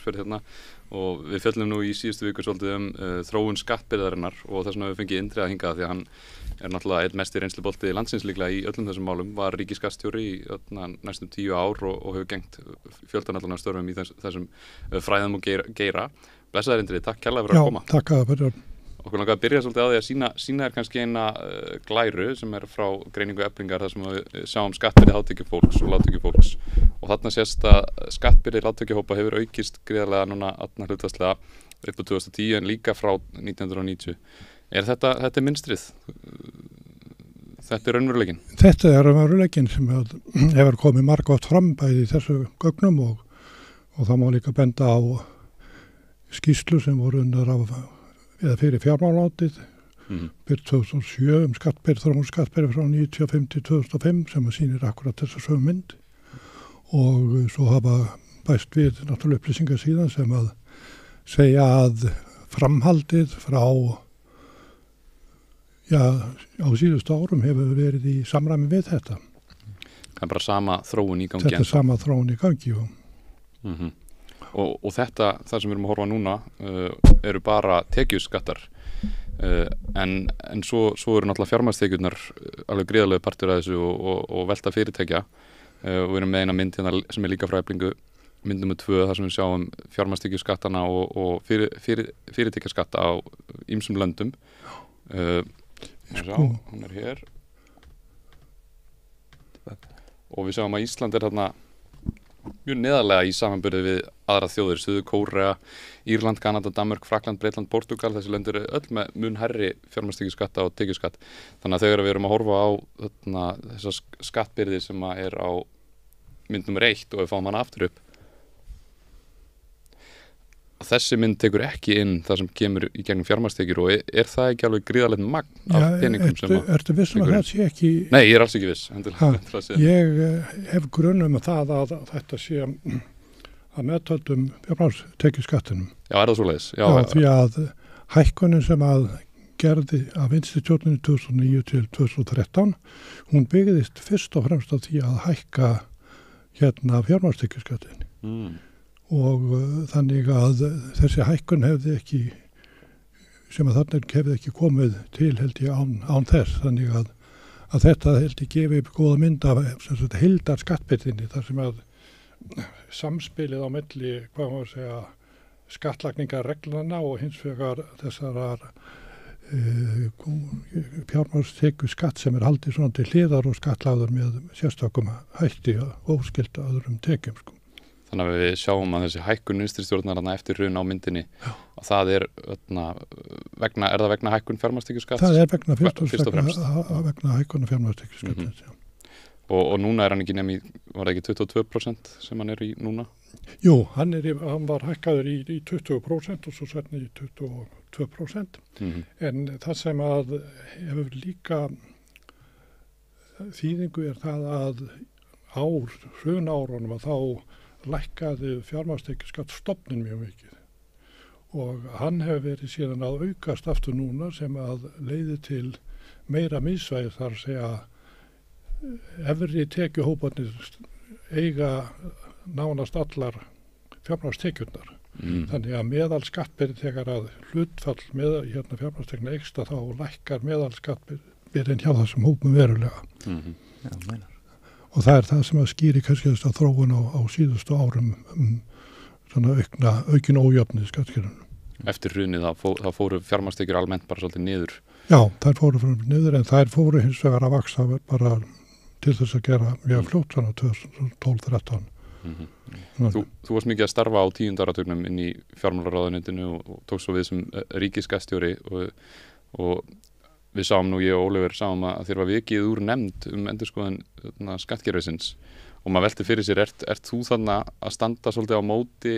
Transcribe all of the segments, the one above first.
útvarpsferð hérna og við fjöllum nú í síðustu viku svolítið þróun skattbyrðarinnar og þess vegna við fengið Indriða hingað því að hann náttúrulega einn mesti reynslubolti landsins líklega í öllum þessum málum, var ríkisskattstjóri í næstum 10 ár og hefur gegnt fjöldan allan af störfum í þessum fræðum og geira. Blessaður Indriði, takk kærlega fyrir að koma. Já, takk að fyrir. Okkur langar að byrja svolítið á því að sína kannski eina glæru sem frá greiningu Eflingar þar sem við sjáum skattbyrði hátekjufólks og lágtekjufólks og þarna sést að skattbyrði lágtekjuhópa hefur aukist gríðarlega núna hlutfallslega upp á 2010 en líka frá 1990. Þetta mynstrið? Þetta raunveruleikinn? Þetta raunveruleikinn sem hefur komið margótt fram bæði í þessu gögnum og það má líka benda á skýrslu sem voru unnar eða fyrir fjármálaátið fyrir 2007 þróun skattbyrði frá 1995 til 2005 sem sýnir akkurat þessa sömu mynd og svo hafa bæst við náttúrulega upplýsingar síðan sem að segja að framhaldið frá á síðustu árum hefur verið í samræmi við þetta. Það bara sama þróun í gangi. Þetta sama þróun í gangi, já. Og þetta, það sem við erum að horfa núna, eru bara tekjuskattar. En svo eru náttúrulega fjármagnstekjurnar alveg gríðarlega partur af þessu og velta fyrirtækja. Og við erum með eina mynd hérna sem líka frá Eflingu, mynd nr. 2, þar sem við sjáum fjármagnstekjuskattana og fyrirtækjaskatta á ýmsum löndum. Hún hér. Og við sjáum að Ísland þarna mjög neðarlega í samanburði við aðra þjóðir, Suður-Kórea, Írland, Kanada, Danmörk, Frakkland, Bretland, Portúgal, þessi lönd eru öll með mun hærri fjármagnstekjuskatta og tekjuskatt. Þannig að þegar við erum að horfa á þessa skattbyrði sem er á mynd nr. 1 og við fáum hana aftur upp, þessi mynd tekur ekki inn það sem kemur í gegnum fjármagnstekjur og það ekki alveg gríðarlegt magn af peningum sem að... Ertu viss að það sé ekki... Nei, ég er alls ekki viss. Ég hef grunum að þetta sé að meðtöldum fjármagnstekjuskattinum. Já, það svoleiðis? Já, því að hækkunin sem að gerði af vinststjórninni 2009 til 2013, hún byggðist fyrst og fremst á því að hækka fjármagnstekjuskattin. Og þannig að þessi hækkun hefði ekki komið til held ég án þess, þannig að þetta held ég gefi upp góða mynd af heildar skattbyrðinni þar sem að samspilið á milli skattlagningarreglana og hins vegar þessarar fjármagnstekjuskatt sem haldið svona til hliðar og skattlagður með sérstökum hætti og óskylda öðrum tekjum Þannig að við sjáum að þessi hækkun vinstri stjórnarna eftir hrun á myndinni og það er það vegna hækkun fjármagnstekjuskatts? Það er vegna hækkun fjármagnstekjuskatts, já. Og núna er hann ekki nefn var það ekki 22% sem hann er í núna? Jú, hann var hækkaður í 20% og svo sérna í 22%. En það sem að hefur líka þýðingu er það að hrunárunum að þá lækkaði fjármagnstekjuskattsstofninn mjög mikið og hann hefur verið síðan að aukast aftur núna sem að leiði til meira misvægi þar að segja efri tekjuhóparnir eiga nánast allar fjármagnstekjurnar. Þannig að meðal skattbyrði þegar að hlutfall með fjármagnstekjurnar eykst þá lækkar meðal skattbyrðin hjá þessum hópum verulega. Já, meinar. Og það er það sem að skýri kannski þess að þróun á síðustu árum svona aukin ójöfnið skattkerfinu. Eftir hrunið þá fóru fjármagnstekjur almennt bara svolítið niður? Já, þær fóru niður en þær fóru hins vegar að vaksa bara til þess að gera mjög fljótt svona 2012-13. Þú varst mikið að starfa á 10. áratugnum inn í fjármálaráðuneytinu og tókst svo við sem ríkisskattstjóri og við sáum nú, ég og Oliver sáum að þér var vikið úr nefnd endurskoðun skattkerfisins og maður velti fyrir sér, ert þú þarna að standa svolítið á móti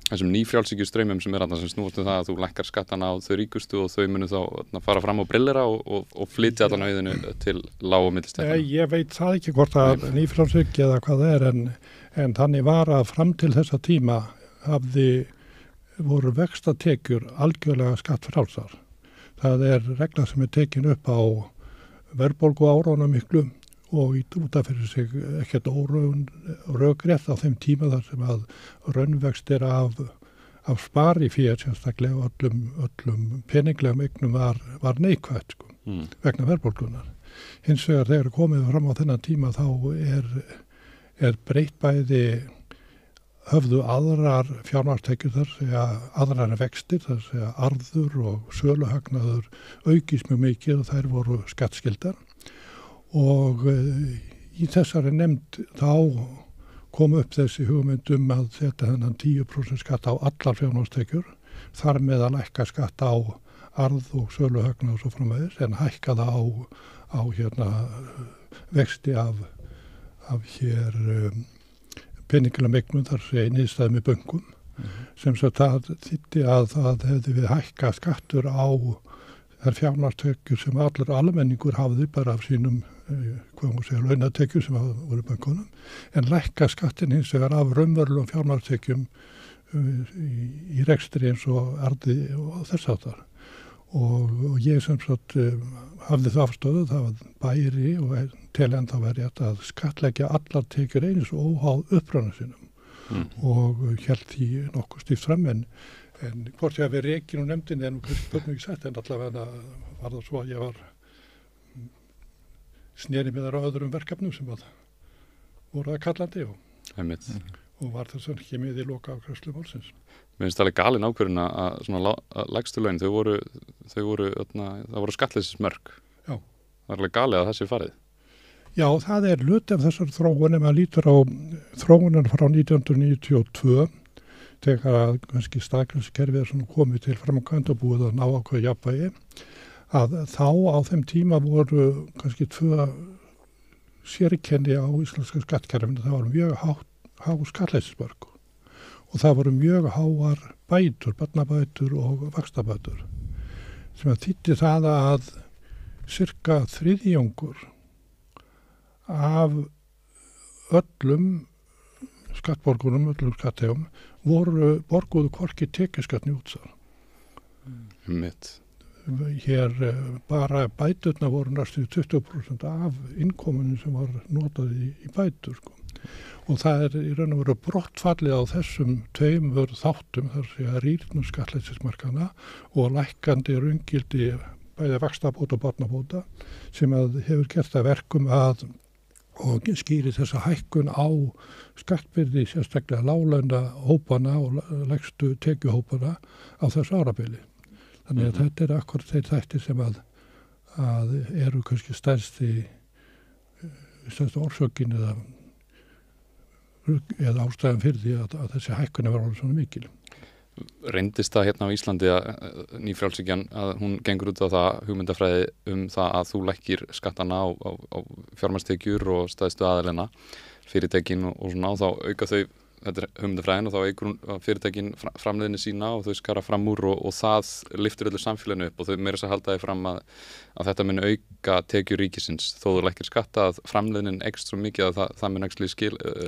þessum nýfrjálshyggjustraumum sem þarna sem snúast það að þú lækkar skattana á þau ríkustu og þau munu þá fara fram á brillera og flytja allan auðinu til lág- og millistekna? Ég veit það ekki hvort að nýfrjálshyggja eða hvað það er en þannig var að fram til þessa tíma voru vextatekjur algjörlega skattfrjálsar. Það er regla sem tekin upp á verðbólgu árunum miklu og út af fyrir sig ekkert óröggrétt á þeim tíma þar sem að raunvextir af spari fyrir sérstaklega öllum peninglegum eignum var neikvætt sko, vegna verðbólgunar. Hins vegar þegar komið fram á þennan tíma þá er breytt bæði höfðu aðrar fjármagnstekjur þar segja aðrar vextir, þar segja arður og söluhagnaður aukist mjög mikið og þær voru skattskildar. Og í þessari nefnd þá kom upp þessi hugmynd að setja þennan 10% skatt á allar fjármagnstekjur, þar með að lækka skatt á arð og söluhagnað og svo framvegis, en hækka það á vexti af hér peningilega eignum þar segja niðurstaðum í bönkum, sem svo það þýddi að það hefði við hækka skattur á þær fjármagnstekjur sem allur almenningur hafði bara af sínum launatekjur sem voru í bönkunum, en lækka skattin hins vegar af raunverulegum fjármagnstekjum í rekstri eins og arði og þess áttar. Og ég sem sagt hafði það afstöðu, það var bæri og til enda verið að skattleggja allar tekjur eins og óháð uppruna sinum og hélt því nokkuð stíft fram en hvort ég hafi rekin og nefndinni en kannski ekki sett en allavega var það svo að ég var sneri með þar á öðrum verkefnum sem voru að kallandi og var þess að ekki með í loka afgreiðslu málsins. Mér finnst það alveg galin ákvörðun að svona lægstu laun, það voru skattleysismörk. Já. Það er alveg galið að það sé farið. Já, það er hluti af þessar þróun ef maður lítur á þróunan frá 1992 þegar að kannski staðgreiðslukerfið er svona komið til framkvæmda og búið að ná ákveðið jafnvægi að þá á þeim tíma voru kannski 2 sérkenni á íslenska skattkerfinu. Það var mjög há skattleysismörk og það voru mjög háar bætur, barnabætur og vaxtabætur sem að þýddi það að cirka 3/4 af öllum skattborgurum, öllum skattegum voru borguðu hvorki tekjuskattni útsvar. Hér bara bæturna voru næstu 20% af innkominu sem var notað í bætur sko. Og það er í raun og veru brottfallið á þessum tveimur þáttum þar sé að rýrnum skattleysismarkana og lækkandi raungildi bæði vaxtabóta og barnabóta sem að hefur gert að verkum að og skýri þessa hækkun á skattbyrði sérstaklega láglauna hópana og lægstu tekjuhópana á þessu árabili. Þannig að þetta er akkurat þeir þættir sem að eru kannski stærsti orsökin eða ástæðan fyrir því að þessi hækkun var alveg svona mikil. Reyndist það hérna á Íslandi að nýfrjálshyggjan að hún gengur út á það hugmyndafræði það að þú lækkir skattana á fjármagnstekjur og stæðstu aðilina fyrirtækin og svona og þá auka þau, þetta er hugmyndafræðin og þá aukur fyrirtækin framleiðinni sína og þau skara fram úr og það lyftir öllu samfélaginu upp og þau meira þess að halda því fram að þetta mun auka tekjur ríkisins þó þú lækkir skatta að framleiðinin eykst svo mikið að það mun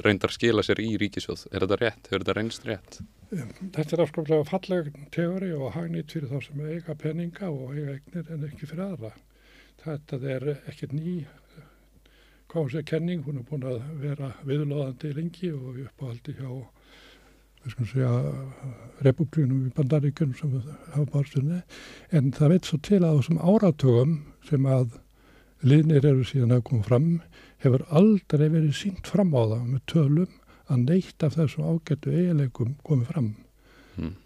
reyndar skila sér í ríkissjóð. Er þetta rétt? Hefur þetta reynst rétt? Þetta er afskaplega falleg teóri og hagnýtt fyrir þá sem eiga peninga og eiga eignir en ekki fyrir aðra. Þetta er ekkert ný kenning, hún er búin að vera viðloðandi lengi og uppáhaldi hjá republikunum í Bandaríkjunum sem hafa barstunni. En það veit svo til að þessum áratugum sem að liðnir eru síðan að koma fram hefur aldrei verið sýnt fram á það með tölum að neitt af þessum ágættu eiginleikum komið fram.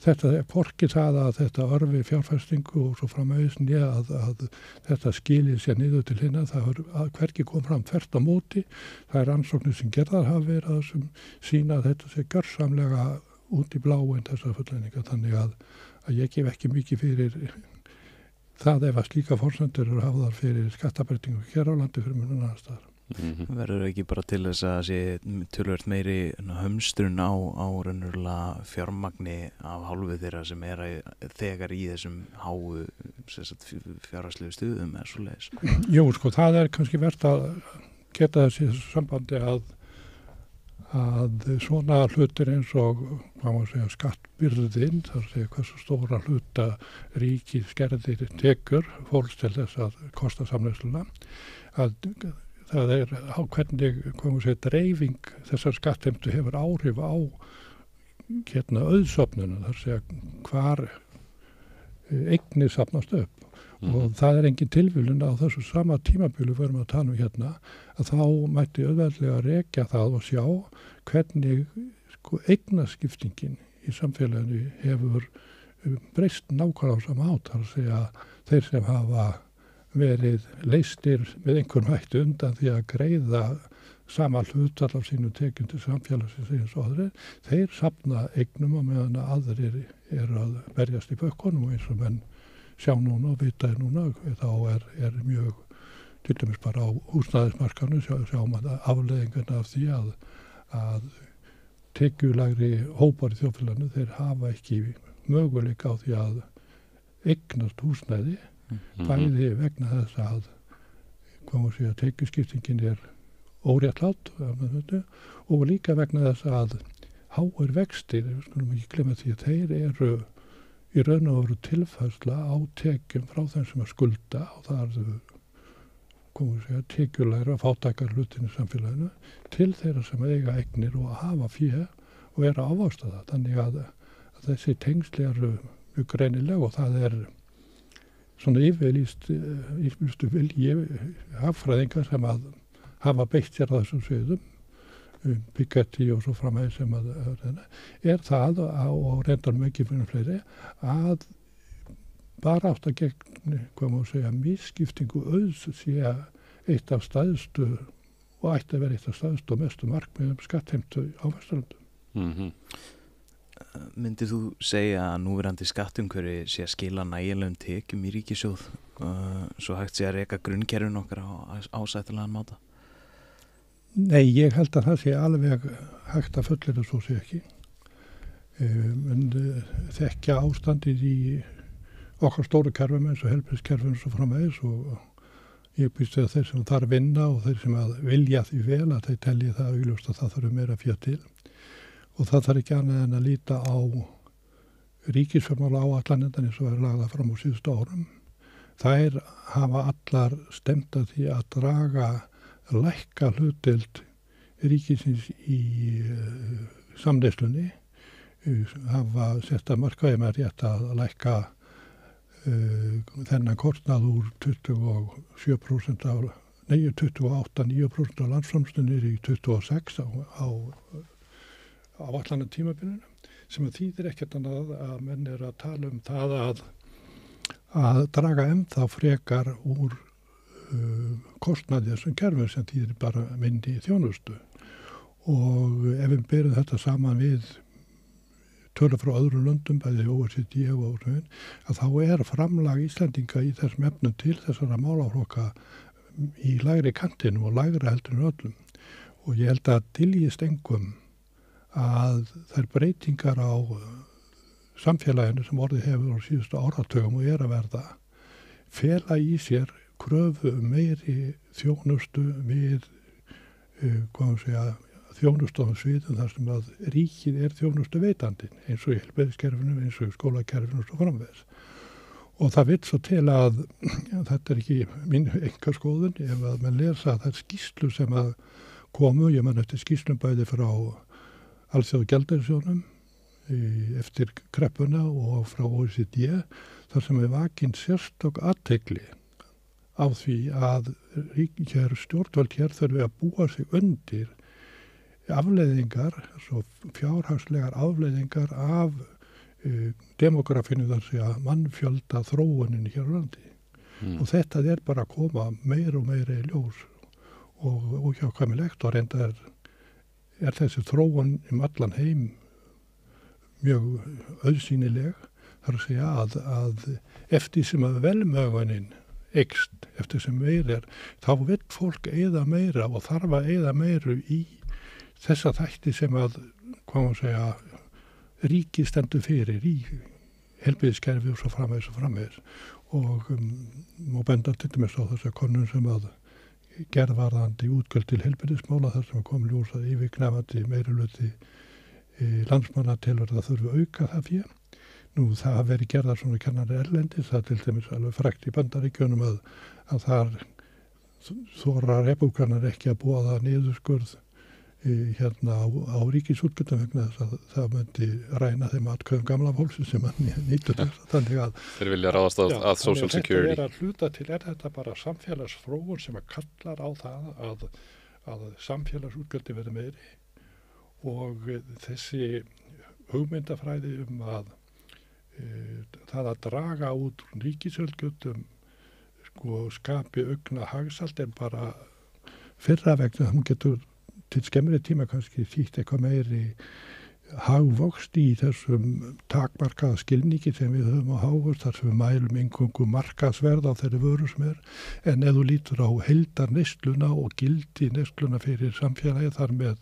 Þetta er hvorki það að þetta örfi fjárfestingu og svo framvegis að þetta skilir sér niður til hinna, það er hvergi kom fram þvert á móti, það er rannsóknir sem gerðar hafa verið að sem sína að þetta sé gjörsamlega út í bláin þessar fullendingar, þannig að ég gef ekki mikið fyrir það ef að slíka forsendur eru hafðar fyrir skattabreitingu hér á landi fyrir munum annars staðar. Verður ekki bara til þess að sé töluvert meiri hömstrun á raunverulega fjármagni af hálfu þeirra sem þegar í þessum háu fjárhagslegu stuðum eða svoleiðis? Jú, sko, það er kannski verst að geta þessi sambandi að svona hlutir eins og skattbyrðin, þar segja hversu stóra hluta ríkið skerðir tekur fólks til þess að kosta samneysluna, að það á hvernig, dreifing þessar skattheimtu hefur áhrif á auðsöfnuna, þar segja hvar eignir safnast upp. Og það engin tilviljun á þessu sama tímabili við erum að tala að þá mætti auðveldlega rekja það og sjá hvernig eignaskiptingin í samfélaginu hefur breyst nákvæmlega á sama hátt, þar að segja þeir sem hafa verið leystir með einhverjum hætti undan því að greiða sama hlutfall af sínum tekjum til samfélagsins eins og aðrir, þeir safna eignum og meðan aðrir eru að berjast í bökkunum og eins og menn sjá núna og vita núna, þá er mjög, til dæmis bara á húsnæðismarkaðnum, sjáum að afleiðingarna af því að tekjulægri hópar í þjóðfélaginu, þeir hafa ekki möguleika á því að eignast húsnæði, bæði vegna þess að tekjuskiptingin óréttlát og líka vegna þess að háir vextir, við skulum ekki glemma því að þeir eru í raun og veru tilfærsla á tekjum frá þeim sem að skulda og það tekjulægra fátækar hlutinu samfélaginu til þeirra sem eiga eignir og hafa fé og að ávaxta það. Þannig að þessi tengsli eru mjög greinileg og það svona yfirlýstu vilji hagfræðingar sem að hafa beitt sér á þessum sviðum, Piketty og svo framvegis sem það og reyndar mikið fyrir fleiri að bara átt að gegn misskiptingu auðs sé eitt af stæðstu og ætti að vera eitt af stæðstu og mestu markmiðum skattheimtu á Vesturlöndum. Myndir þú segja að núverandi skattumhverfi sé að skila nægilegum tekjum í ríkissjóð svo hægt sé að reka grunnkerfin okkar á ásættilegan máta? Nei, ég held að það sé alveg hægt að fullyrða svo sé ekki. En þekkja ástandið í okkar stóru kerfum eins og heilbrigðiskerfum og svo framvegis og ég býst að þeir sem þar vinna og þeir sem að vilja því vel að þeir telji það augljóst að það þurfi meira fjö til. Og það þarf ekki annað en að líta á ríkisfjármála áætlanirnar eins og verið lagðar fram á síðustu árum. Þær hafa allar stemt að því að draga lækka hlutdeild ríkisins í samneyslunni, hafa sett að markaði með rétt að lækka þennan kostnað úr 28-9% af landsframleiðslu í 26 á áætlana tímabilinu, sem að þýðir ekkert annað að menn að tala það að draga ennþá frekar úr kostnaði þessum kerfum sem þýðir bara myndi í þjónustu. Og ef við berum þetta saman við tölur frá öðrum löndum, bæði OECD og að þá framlag Íslendinga í þessum efnum til þessara málaflokka í lægri kantinum og lægra heldur en öllum. Og ég held að diljist engum að þær breytingar á samfélaginu sem orðið hefur á síðustu áratugum og að verða fela í sér kröfu meiri þjónustu við þjónustofum sviðum þar sem að ríkið þjónustu veitandinn eins og í heilbrigðiskerfinu, eins og í skólakerfinu og svo framvegis. Og það vill svo til að þetta ekki mín enga skoðun ef að menn lesa þær skýrslu sem að komu, ég man eftir skýrslum bæði frá Alþjóðagjaldeyrissjóðnum eftir kreppuna og frá OECD þar sem vakin sérstök athygli á því að stjórnvöld þurfi að búa sig undir afleiðingar, svo fjárhagslegar afleiðingar af demografinu þar sé að mannfjölda þróunin hér á landi. Og þetta bara að koma meira og meira í ljós og óhjákvæmilegt og reyndar þessi þróun allan heim mjög auðsýnileg, þar að segja að eftir sem að velmögunin eykst, eftir sem meira þá vill fólk eyða meira og þarf að eyða meiru í þessa þætti sem að, ríkið stendur fyrir í heilbrigðiskerfi og svo framvegis. Og má benda til dæmis á þessa könnun sem að gerðvarðandi útgjöld til heilbrigðismála þar sem kom ljós að yfirgnæfandi meirihluti landsmanna telur að það þurfi auka það fyrir. Nú það hafa verið gerðar svona kennari erlendis, það til dæmis alveg frægt í Bandaríkjunum að þar þora repúblikar ekki að boða niðurskurð hérna á ríkisútgjöldum vegna þess að það myndi ræna þeim atkvæðum gamla fólksins sem nýtur þess. Þannig að þeir vilja ráðast að social security. Þetta hluta til, þetta bara samfélagsfróun sem kallar á það að samfélagsútgjöldi verði meiri og þessi hugmyndafræði að það að draga út ríkisútgjöldum skapi aukna hagsalt bara fyrra vegna hún getur til skemmri tíma kannski þýtt eitthvað meiri hagvöxt í þessum takmarkaða skilningi sem við höfum á hagvöxt þar sem við mælum eingöngu markaðsverð á þeirri vöru sem en ef þú lítur á heildar neysluna og gildi neysluna fyrir samfélagi þar með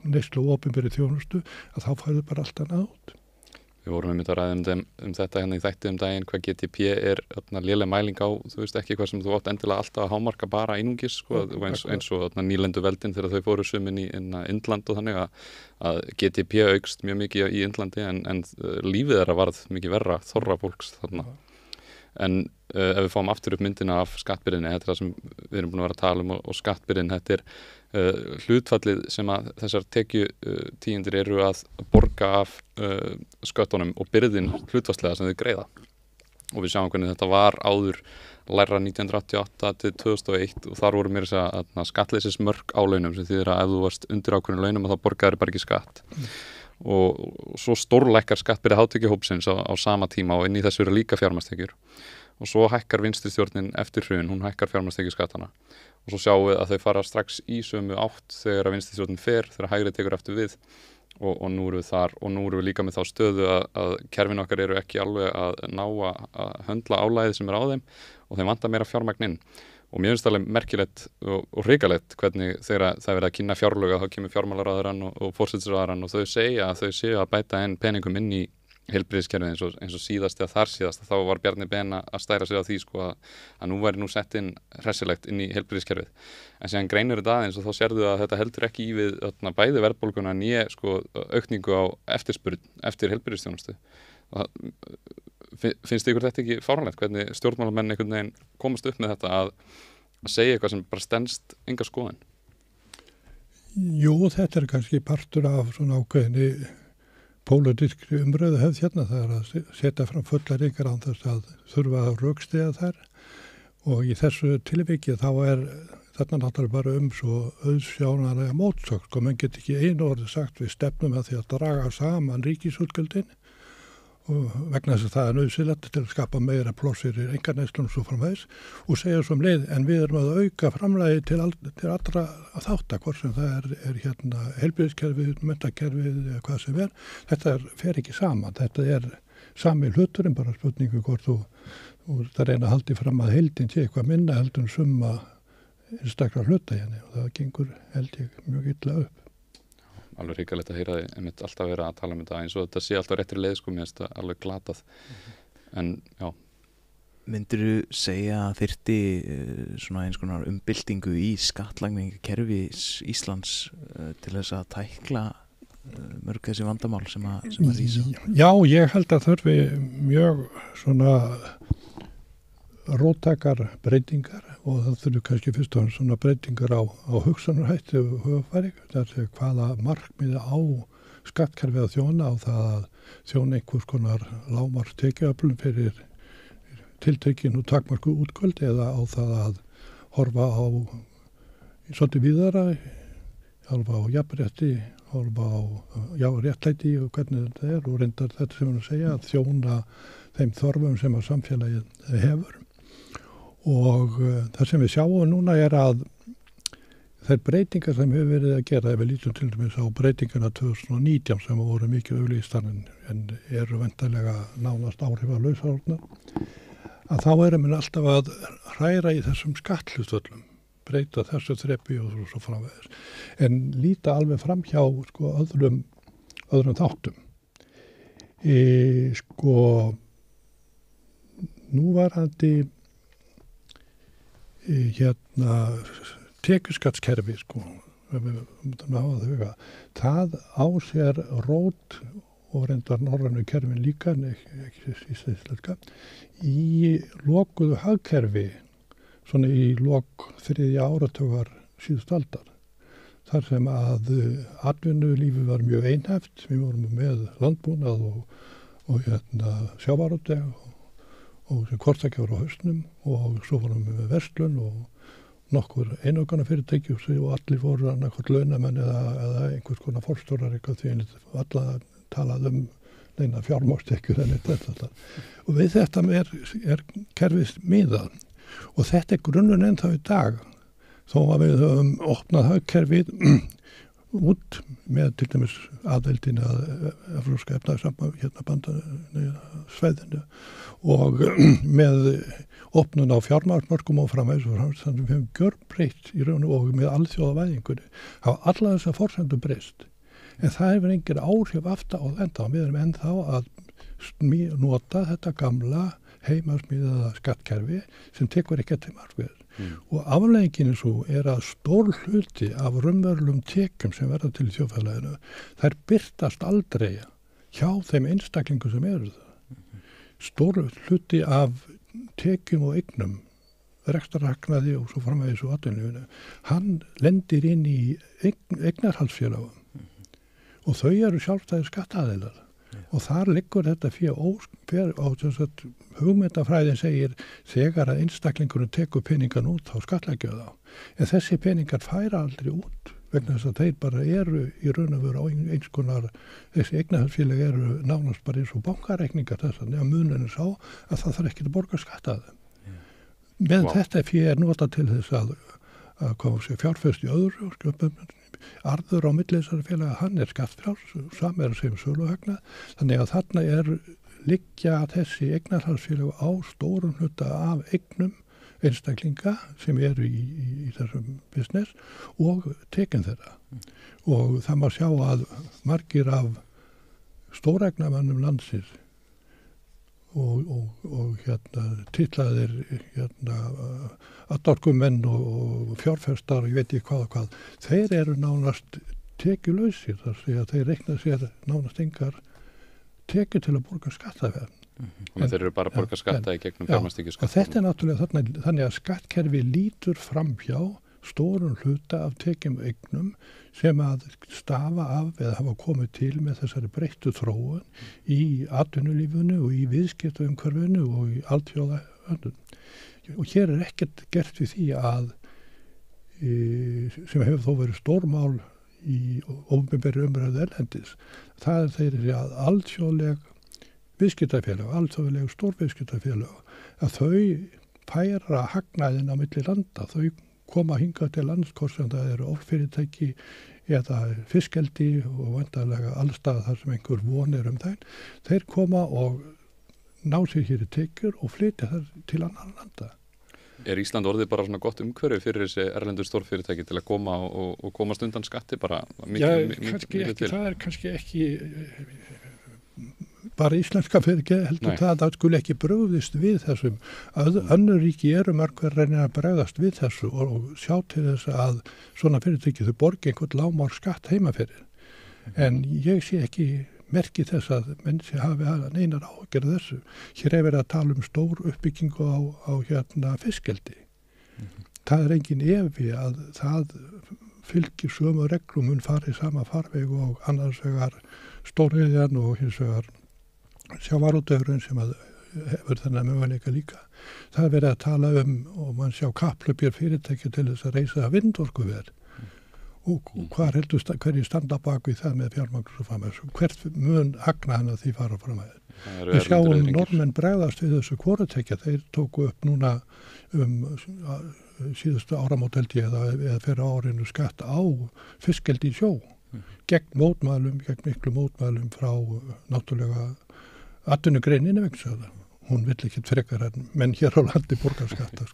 neyslu og opinberi þjónustu að þá færðu bara allt annað út. Við vorum að ræða þetta hérna í þætti daginn hvað GDP léleg mæling á, þú veist ekki hvað sem þú átt endilega alltaf að hámarka bara einungis eins og nýlendu veldin þegar þau fóru sumin í Indland og þannig að GDP aukst mjög mikið í Indlandi en lífið þeirra varð mikið verra, þorra fólks þarna. En ef við fáum aftur upp myndina af skattbyrðinni, þetta er það sem við erum búin að vera að tala og skattbyrðin, þetta hlutfallið sem að þessar tekjutíundir eru að borga af sköttunum og byrðin hlutfallslega sem þau greiða. Og við sjáum hvernig þetta var áður læra 1988 til 2001 og þar voru mér þess að skattleysismörk á launum sem þýðir að ef þú varst undir ákveðnum launum þá borgaðir bara ekki skatt. Og svo stórlækkar skattbyrði hátekjuhópsins á sama tíma og inn í þessu eru líka fjármagnstekjur og svo hækkar vinstristjórnin eftir hrun, hún hækkar fjármagnstekjuskattana og svo sjáum við að þau fara strax í sömu átt þegar að vinstristjórnin fer, þegar hægri tekur eftir við og nú erum við þar og nú erum við líka með þá stöðu að kerfin okkar eru ekki alveg að ná að höndla álæðið sem er á þeim og þeim vantar meira fjármagn inn. Og mér finnst alveg merkilegt og hrikalegt hvernig þegar það verið að kynna fjárlög þá kemur fjármálaráðherrann og forsætisráðherrann og þau segja að þau séu að bæta inn peningum inn í heilbrigðiskerfið eins og síðast eða þar síðast þá var Bjarni Ben að stæra sig á því að nú væri sett inn hressilegt inn í heilbrigðiskerfið. En síðan greinur þetta aðeins og þá sérðu að þetta heldur ekki í við bæði verðbólguna né aukningu á eftirspurn eftir heilbrigðisþjónustu. Finnst ykkur þetta ekki fáránlegt hvernig stjórnmálamenn einhvern veginn komast upp með þetta að segja eitthvað sem bara stenst enga skoðun? Jú, þetta kannski partur af svona ákveðinni pólitískri umræðu hefð hérna, það að setja fram fullar yngar án þess að þurfa að rökstyðja þær og í þessu tilviki þá þarna náttúrulega bara svo auðsjánalega mótsögn og menn get ekki einu orði sagt við stefnum að því að draga saman ríkisútgjöldin og vegna þess að það nauðsynlegt til að skapa meira plossir í einkaneyslunum svo framvegis og segja svo leið en við erum að auka framlagi til allra þátta hvort sem það hérna heilbrigðiskerfið, menntakerfið eða hvað sem þetta fer ekki saman, þetta sami hluturinn bara spurningu hvort þú það reyna að haldi fram að heildin sé eitthvað minna heldur summa einstakra hluta hérna og það gengur held ég mjög illa upp. Alveg hrikalegt að heyra þið alltaf vera að tala þetta eins og þetta sé alltaf réttri leið mér finnst það alveg glatað en já. Myndirðu segja að þyrfti svona eins konar umbyltingu í skattlagningakerfi Íslands til þess að tækla mörg þessi vandamál sem að rísa? Já, ég held að þurfi mjög svona róttakar breytingar og það þurfi kannski fyrst og svona breytingar á hugsanarhætti og hugafæri þar sem hvaða markmiði á skattkerfið að þjóna á það að þjóna einhvers konar lágmarks tekjuöflun fyrir tiltekin og takmarku útgjöld eða á það að horfa á svolítið víðara, horfa á jafnrétti, horfa á réttlæti og hvernig þetta og reyndar þetta sem að segja að þjóna þeim þörfum sem að samfélagið hefur. Og það sem við sjáum núna að þær breytingar sem hefur verið að gera, ef við lítum til dæmis á breytingarna 2019 sem voru mikið auglýstar en eru vendarlega nánast áhrif að lausárna, að þá erum við alltaf að hræra í þessum skatthlutföllum, breyta þessu þrepi og svo framvegis. En líta alveg fram hjá öðrum þáttum. Núvarandi tekjuskattskerfi það á sér rót og reyndar norrænu kerfin líka ekki íslenska í lokuðu hagkerfi svona í lok 3. áratugar síðust aldar. Þar sem að atvinnulífi var mjög einhæft, við vorum með landbúnað og sjávarútveg og sem kortækja var á hausnum og svo vorum við með verslun og nokkur einokana fyrirtæki og allir voru annarkvæmt launamenn eða einhvers konar forstjórar eitthvað því alla talað neina fjármagnstekjur en þetta. Og við þetta er kerfið miðað og þetta grunnurinn ennþá í dag þó að við höfum opnað hagkerfið út með til dæmis aðveldin að Evrópska efnahagssambandinu svæðinu og með opnun á fjármagnsmörkum og framvegis þannig að við höfum gjörbreytt í raun og með alþjóðavæðingunni hafa alla þessar forsendur breyst en það hefur engin áhrif aftur á enda við erum ennþá að nota þetta gamla heimasmíðaða skattkerfi sem tekur ekki til markvið og afleggingin svo að stór hluti af raunverulegum tekjum sem verða til í þjóðfélaginu þær birtast aldrei hjá þeim einstaklingum sem eru það. Stór hluti af tekjum og eignum rekstrarhagnaði og svo framvegis og atvinnulífinu hann lendir inn í eignarhaldsfélögum og þau eru sjálfstæðir skattaðilar og þar liggur þetta fyrir á hugmyndafræðin segir þegar að einstaklingurinn tekur peningan út þá skattleggja þá en þessi peningar færa aldrei út vegna þess að þeir bara eru í raun og veru á eins konar þessi eignarhaldsfélög eru nánast bara eins og bankareikningar þess að munurinn sá að það þarf ekki að borga skatt af þeim með þetta er nota til þess að fjárfest í öðru sköpum arður á milli þessari félaga, hann er skattfrjáls, saman er sem söluhagnað, þannig að þarna liggja þessi eignarhaldsfélag á stórum hluta af eignum einstaklinga sem eru í þessum business og tekin þeirra. Og það má sjá að margir af stóreignamönnum landsins og titlaðir aðdorkumenn og fjárfestar og ég veit ekki hvað og hvað þeir eru nánast tekjulausir þar að þeir reikna sér nánast engar tekjur til að borga skattaverð og þeir eru bara að borga skatta í gegnum fjármagnstekjuskatt. Þetta náttúrulega þannig að skattkerfi lítur fram hjá stórum hluta af tekjum eignum sem að stafa af eða hafa komið til með þessari breyttu þróun í atvinnulífinu og í viðskiptaumhverfinu og í alþjóðaöndun. Og hér er ekkert gert við því að sem hefur þó verið stórmál í opinberri umræðu erlendis. Það þeir að alþjóðleg viðskiptafélög, alþjóðleg stórviðskiptafélög að þau færa hagnaðinn á milli landa, þau koma hingað til landskort sem það eru offyrirtæki eða fiskeldi og vantarlega allstað þar sem einhver vonir þeir koma og ná sér hér í tekjur og flytja þar til annar landa. Er Ísland orðið bara svona gott umhverfi fyrir þessi erlendur stórfyrirtæki til að koma og komast undan skatti bara mikið til? Það er kannski ekki bara íslenska fyrirtæki heldur það skulle ekki brugðist við þessum. Önnur ríki eru mörgur reynir að bregðast við þessu og sjá til þess að svona fyrirtæki þau borgi einhvern lágmark skatt heima fyrir. En ég sé ekki merki þess að mennsi hafi neinar ágjörð þessu. Hér er verið að tala stór uppbyggingu á fiskeldi. Það er engin efi að það fylgir sömu reglum mun farið sama farveg og annars vegar stórheiðjan og hins vegar sjávarútvegurinn sem að hefur þennan möguleika líka. Það er verið að tala og mann sjá kapphlaupir fyrirtæki til þess að reisa vindorkuver. Og hverju standa bak við það með fjármagn og framvegis. Hvert mun hagna hann að því fara framvegis. Við sjáum normenn bregðast við þessu hvorutekja. Þeir tóku upp núna síðustu áramót held ég eða fyrir árinu skatt á fiskeldi í sjó. Gegn miklu mótmælum frá náttúrulega atvinnugreininni vegna þess. Hún vill ekki frekar menn hér á landi borgarskatta.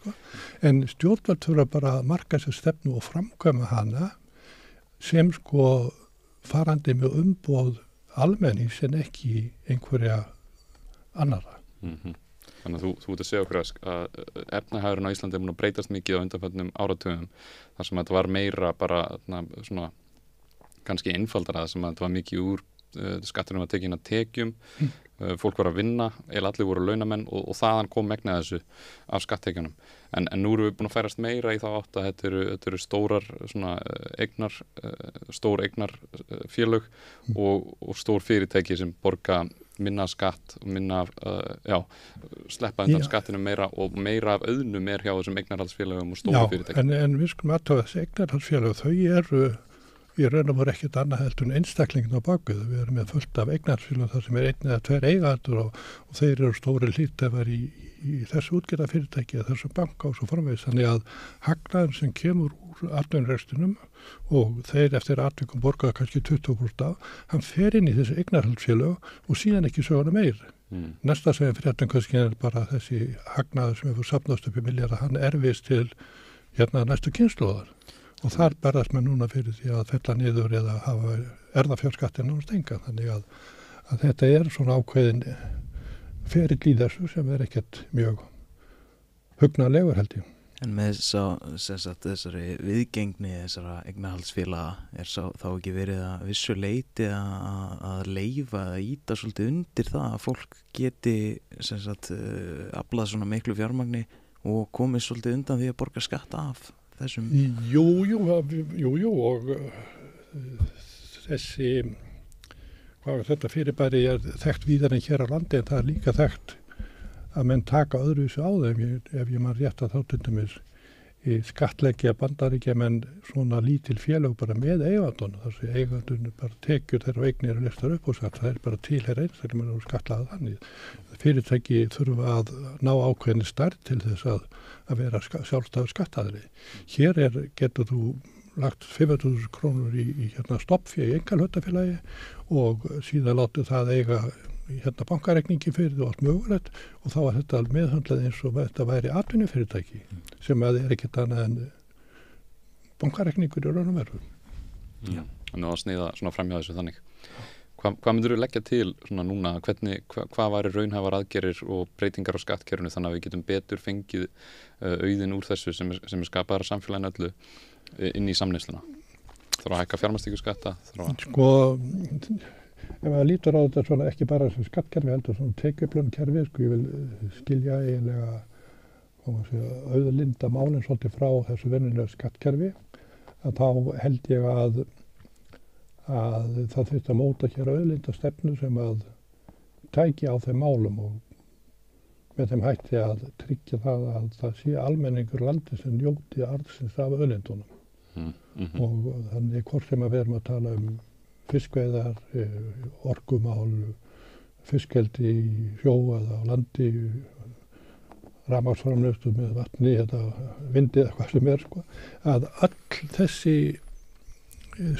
En stjórnvöld þurfa bara að marka sér stefnu og framkvæma hana sem farandi með umboð almennings en ekki einhverja annara. Þannig að þú ert að segja okkur að efnahagurinn á Íslandi mun að breytast mikið á undanförnum áratugum þar sem þetta var meira bara svona kannski einfaldara sem að þetta var mikið úr skatturinn var tekinn að tekjum, fólk var að vinna, allir voru launamenn og þaðan kom megnið þessu af skatttekjunum. En nú erum við búin að færast meira í þá átt að þetta eru stór eignarfélög og stór fyrirtæki sem borga minna skatt og minna sleppa undan skattinu meira og meira af auðnum hjá þessum eignarhaldsfélögum og stóru fyrirtæki. En við skulum aðtöða þessi eignarhaldsfélög, þau eru í raun og voru ekkert annað heldur en einstaklingin á bakvið. Við erum með fullt af eignarfélögum þar sem 1 eða 2 eigendur og þeir eru stóri hluthafa í þessu útgerðarfyrirtæki eða þessu banka og svo framvegis. Þannig að hagnaðurinn sem kemur úr atvinnurekstinum og þeir eftir atvikum borgaða kannski 20% af, hann fer inn í þessi eignarhaldsfélög og síðan ekki söguna meir. Næsta sem fyrir þetta kannski bara þessi hagnaður sem hefur safnast upp í milljarða, hann erfist til næstu kynslóðar. Og þar berðast maður núna fyrir því að fella niður eða hafa erfðafjárskattinn og stenga. Þannig að þetta svona ákveðin ferill í þessu sem ekkert mjög hugnanlegur held ég. En með þessari viðgengni þessara eignarhaldsfélaga þá ekki verið að vissu leyti að leyfa að íta svolítið undir það að fólk geti aflað svona miklu fjármagni og komið svolítið undan því að borga skatt af þessum? Jú og þetta fyrirbæri þekkt víðar en hér á landi en það líka þekkt að menn taka öðruvísi á þeim ef ég man rétt að þá til dæmis skattleggja Bandaríkjamenn svona lítil félög bara með eigandunum, þar sem eigandunum bara tekjur þeirra og eignir og listar upp og það er bara tilherra einstaklega og skatlaða þannig. Fyrirtæki þurfa að ná ákveðinni stærð til þess að vera sjálfstæður skattaðri. Hér getur þú lagt 500.000 krónur í stofnfé í einkahlutafélagi og síðan látið það eiga bankareikningi fyrir og allt mögulegt og þá var þetta meðhöndlað eins og þetta væri atvinnufyrirtæki sem ekkert annað en bankareikningur í raun og veru. Þannig að sniða svona framhjá þessu þannig. Hvað myndir þú leggja til svona núna, hvað væri raunhæfar aðgerðir og breytingar á skattkerfinu þannig að við getum betur fengið auðinn úr þessu sem skapaðar samfélaginu öllu inn í samneysluna? Þarf að hækka fjármagnstekjuskatta? Ef maður lítur á þetta svona ekki bara sem skattkerfi heldur svona tekjuöflunarkerfi, ég vil skilja eiginlega auðlinda málinn svolítið frá þessu venjulega skattkerfi, að þá held ég að það þurfti að móta hér auðlinda stefnu sem að tæki á þeim málum og með þeim hætti að tryggja að það sé almenningur landi sem njóti arðsins af auðlindunum. Og þannig hvort sem að við erum að tala fiskveiðar, orkumál, fiskeldi í sjó eða á landi, rafmagnsframleiðslu með vatni eða vindi eða hvað sem að öll þessi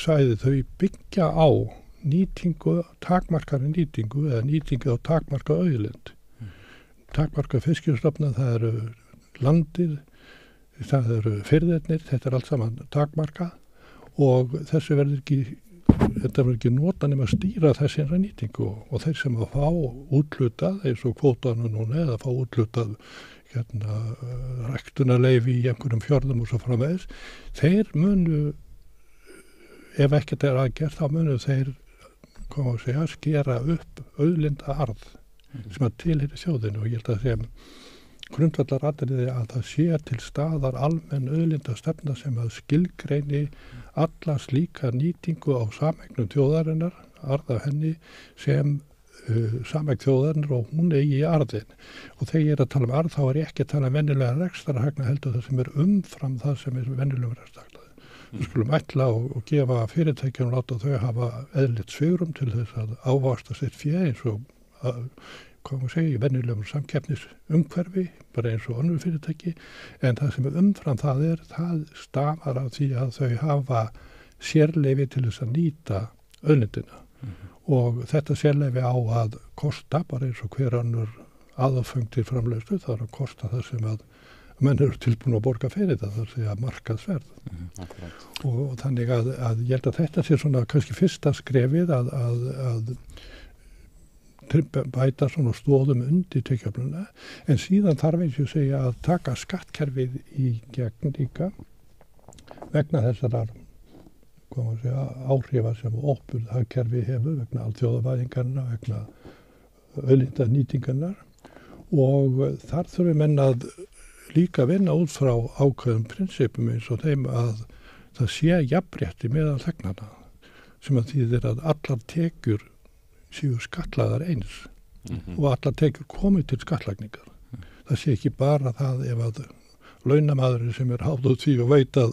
svæði þau byggja á nýtingu, takmarkaðri nýtingu eða nýtingu á takmarkað auðlind. Takmarkað fiskistofna, það eru landið, það eru firðirnir, þetta allt saman takmarkað og þessu þetta verður ekki nota nema að stýra þessi nýtingu og þeir sem að fá úthlutað eins og kvótanum núna eða fá úthlutað ræktunarleyfi í einhverjum fjörðum og svo framvegis, þeir munu ef ekkert aðgert þá munu þeir skera upp auðlinda arð sem að tilheyri þjóðinu og ég held að þeim grundvallaratriði að það sé til staðar almenn auðlindastefna sem að skilgreini alla slíka nýtingu á sameign þjóðarinnar, arð af henni sem sameign þjóðarinnar og hún eigi í arðin. Og þegar ég að tala arð þá ég ekki að tala venjulega rekstrarhagnaði heldur það sem umfram það sem venjulega rekstrarhagnaði. Við skulum ætla og gefa fyrirtækjum láta þau hafa eðlilegt svigrúm til þess að ávaxta sitt fé eins og í venjulegum samkeppnisumhverfi, bara eins og önnur fyrirtæki, en það sem umfram það stafar af því að þau hafa sérleyfi til þess að nýta auðlindina. Og þetta sérleyfi á að kosta, bara eins og hver önnur aðföng til framleiðslu, það að kosta það sem að menn eru tilbúin að borga fyrir það, það að markaðsverð. Og þannig að ég held að þetta sé svona kannski fyrsta skrefið að bæta svona stóðum undir tekjuöflunina, en síðan þarf eins og segja að taka skattkerfið í gegn líka vegna þessarar áhrifa sem opið hagkerfi hefur vegna alþjóðavæðingarna, vegna auðlindanýtingarnar og þar þurfum menn að líka vinna út frá ákveðum prinsipum eins og þeim að það sé jafnrétti meðal þegnana sem að þýðir að allar tekjur séu skattlagðar eins og allar tekjur komið til skattlagningar. Það sé ekki bara það ef að launamaðurinn sem háð út því og veit að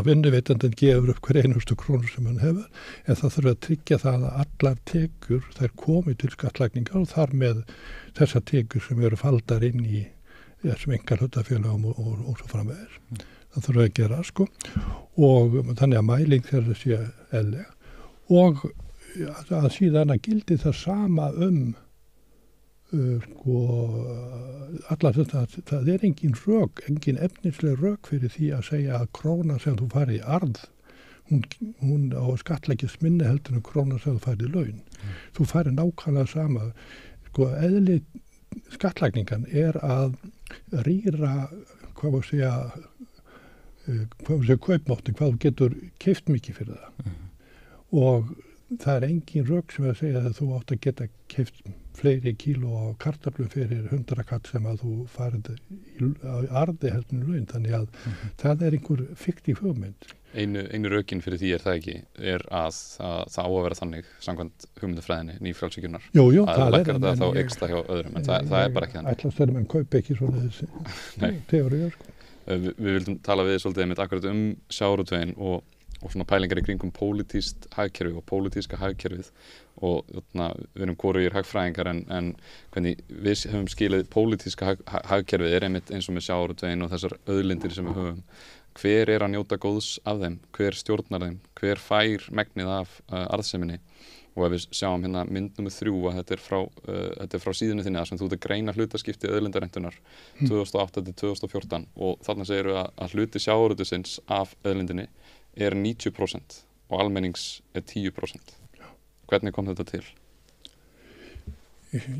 vinnuveitandinn gefur upp hver einustu krónu sem hann hefur, en það þurfa að tryggja það að allar tekjur þær komið til skattlagningar og þar með þessar tekjur sem eru faldar inn í þessum einkahlutafélögum og svo framvegis. Það þurfa að gera og þannig að mæling þeirra sé eðlileg og að síðan að gildi það sama allar þetta, það engin efnisleg rök fyrir því að segja að króna sem þú farið í arð, hún á skattleggist minni heldur en króna sem þú farið í laun. Þú farið nákvæmlega sama. Eðli skattlagningan að rýra, kaupmáttin, hvað þú getur keypt mikið fyrir það. Og það engin rök sem að segja að þú átt að geta keypt fleiri kíló á kartöflum fyrir 100 kall sem að þú farið í arði heldur en laun. Þannig að það einhver fiktív hugmynd. Einu rökin fyrir því það ekki, að það á að vera þannig samkvæmt hugmyndafræðinni nýfrjálshyggjunnar. Jú, að lækkar það þá eykst það hjá öðrum, en það bara ekki þannig. Ætlast þeirra menn kaupa ekki svona þessi teóriur. Við vildum tala við svolítið með akkurat sjávarútveginn og svona pælingar í kringum pólitískt hagkerfi og pólitíska hagkerfið og við erum hvorugir hagfræðingar en hvernig við höfum skilið pólitíska hagkerfið einmitt eins og með sjávarútveginn og þessar auðlindir sem við höfum. Hver að njóta góðs af þeim? Hver stjórnar þeim? Hver fær megnið af arðseminni? Og ef við sjáum hérna mynd númer 3 að þetta er frá síðunni þinni þar sem þú ert að greina hlutaskipti auðlindarentunnar 2008 til 2014 og þarna segir við að hluti sjávarútvegsins af auðlindinni er 90% og almennings er 10%. Hvernig kom þetta til?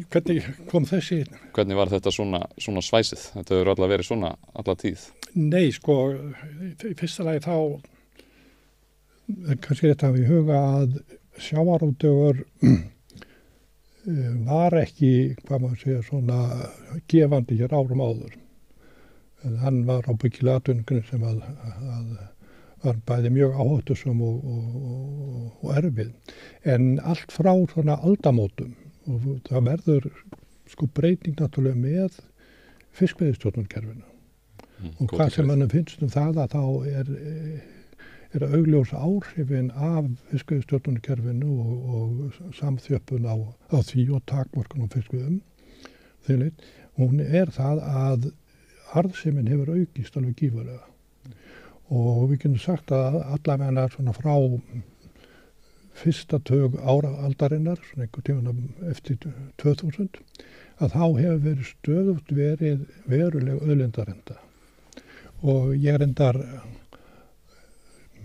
Hvernig kom þessi? Hvernig var þetta svona svæsið? Þetta hefur alltaf verið svona alla tíð. Nei, í fyrsta lagi þá kannski þetta við huga að sjávarútvegur var ekki, svona gefandi hér árum áður. Hann var á byggilega atvinningunni sem að var bæði mjög áhættusöm og erfið. En allt frá svona aldamótum og það verður breyting náttúrulega með fiskveiðistjórnarkerfinu. Og hvað sem mann finnst það að þá augljós áhrifin af fiskveiðistjórnarkerfinu og samþjöppun á því og takmörkun á fiskveiðum. Hún það að arðsemin hefur aukist alveg gífurlega. Og við getum sagt að allavega svona frá fyrsta tug aldarinnar, svona einhver tíma eftir 2000, að þá hefur verið stöðugt verið veruleg auðlindarenda. Og ég reyndar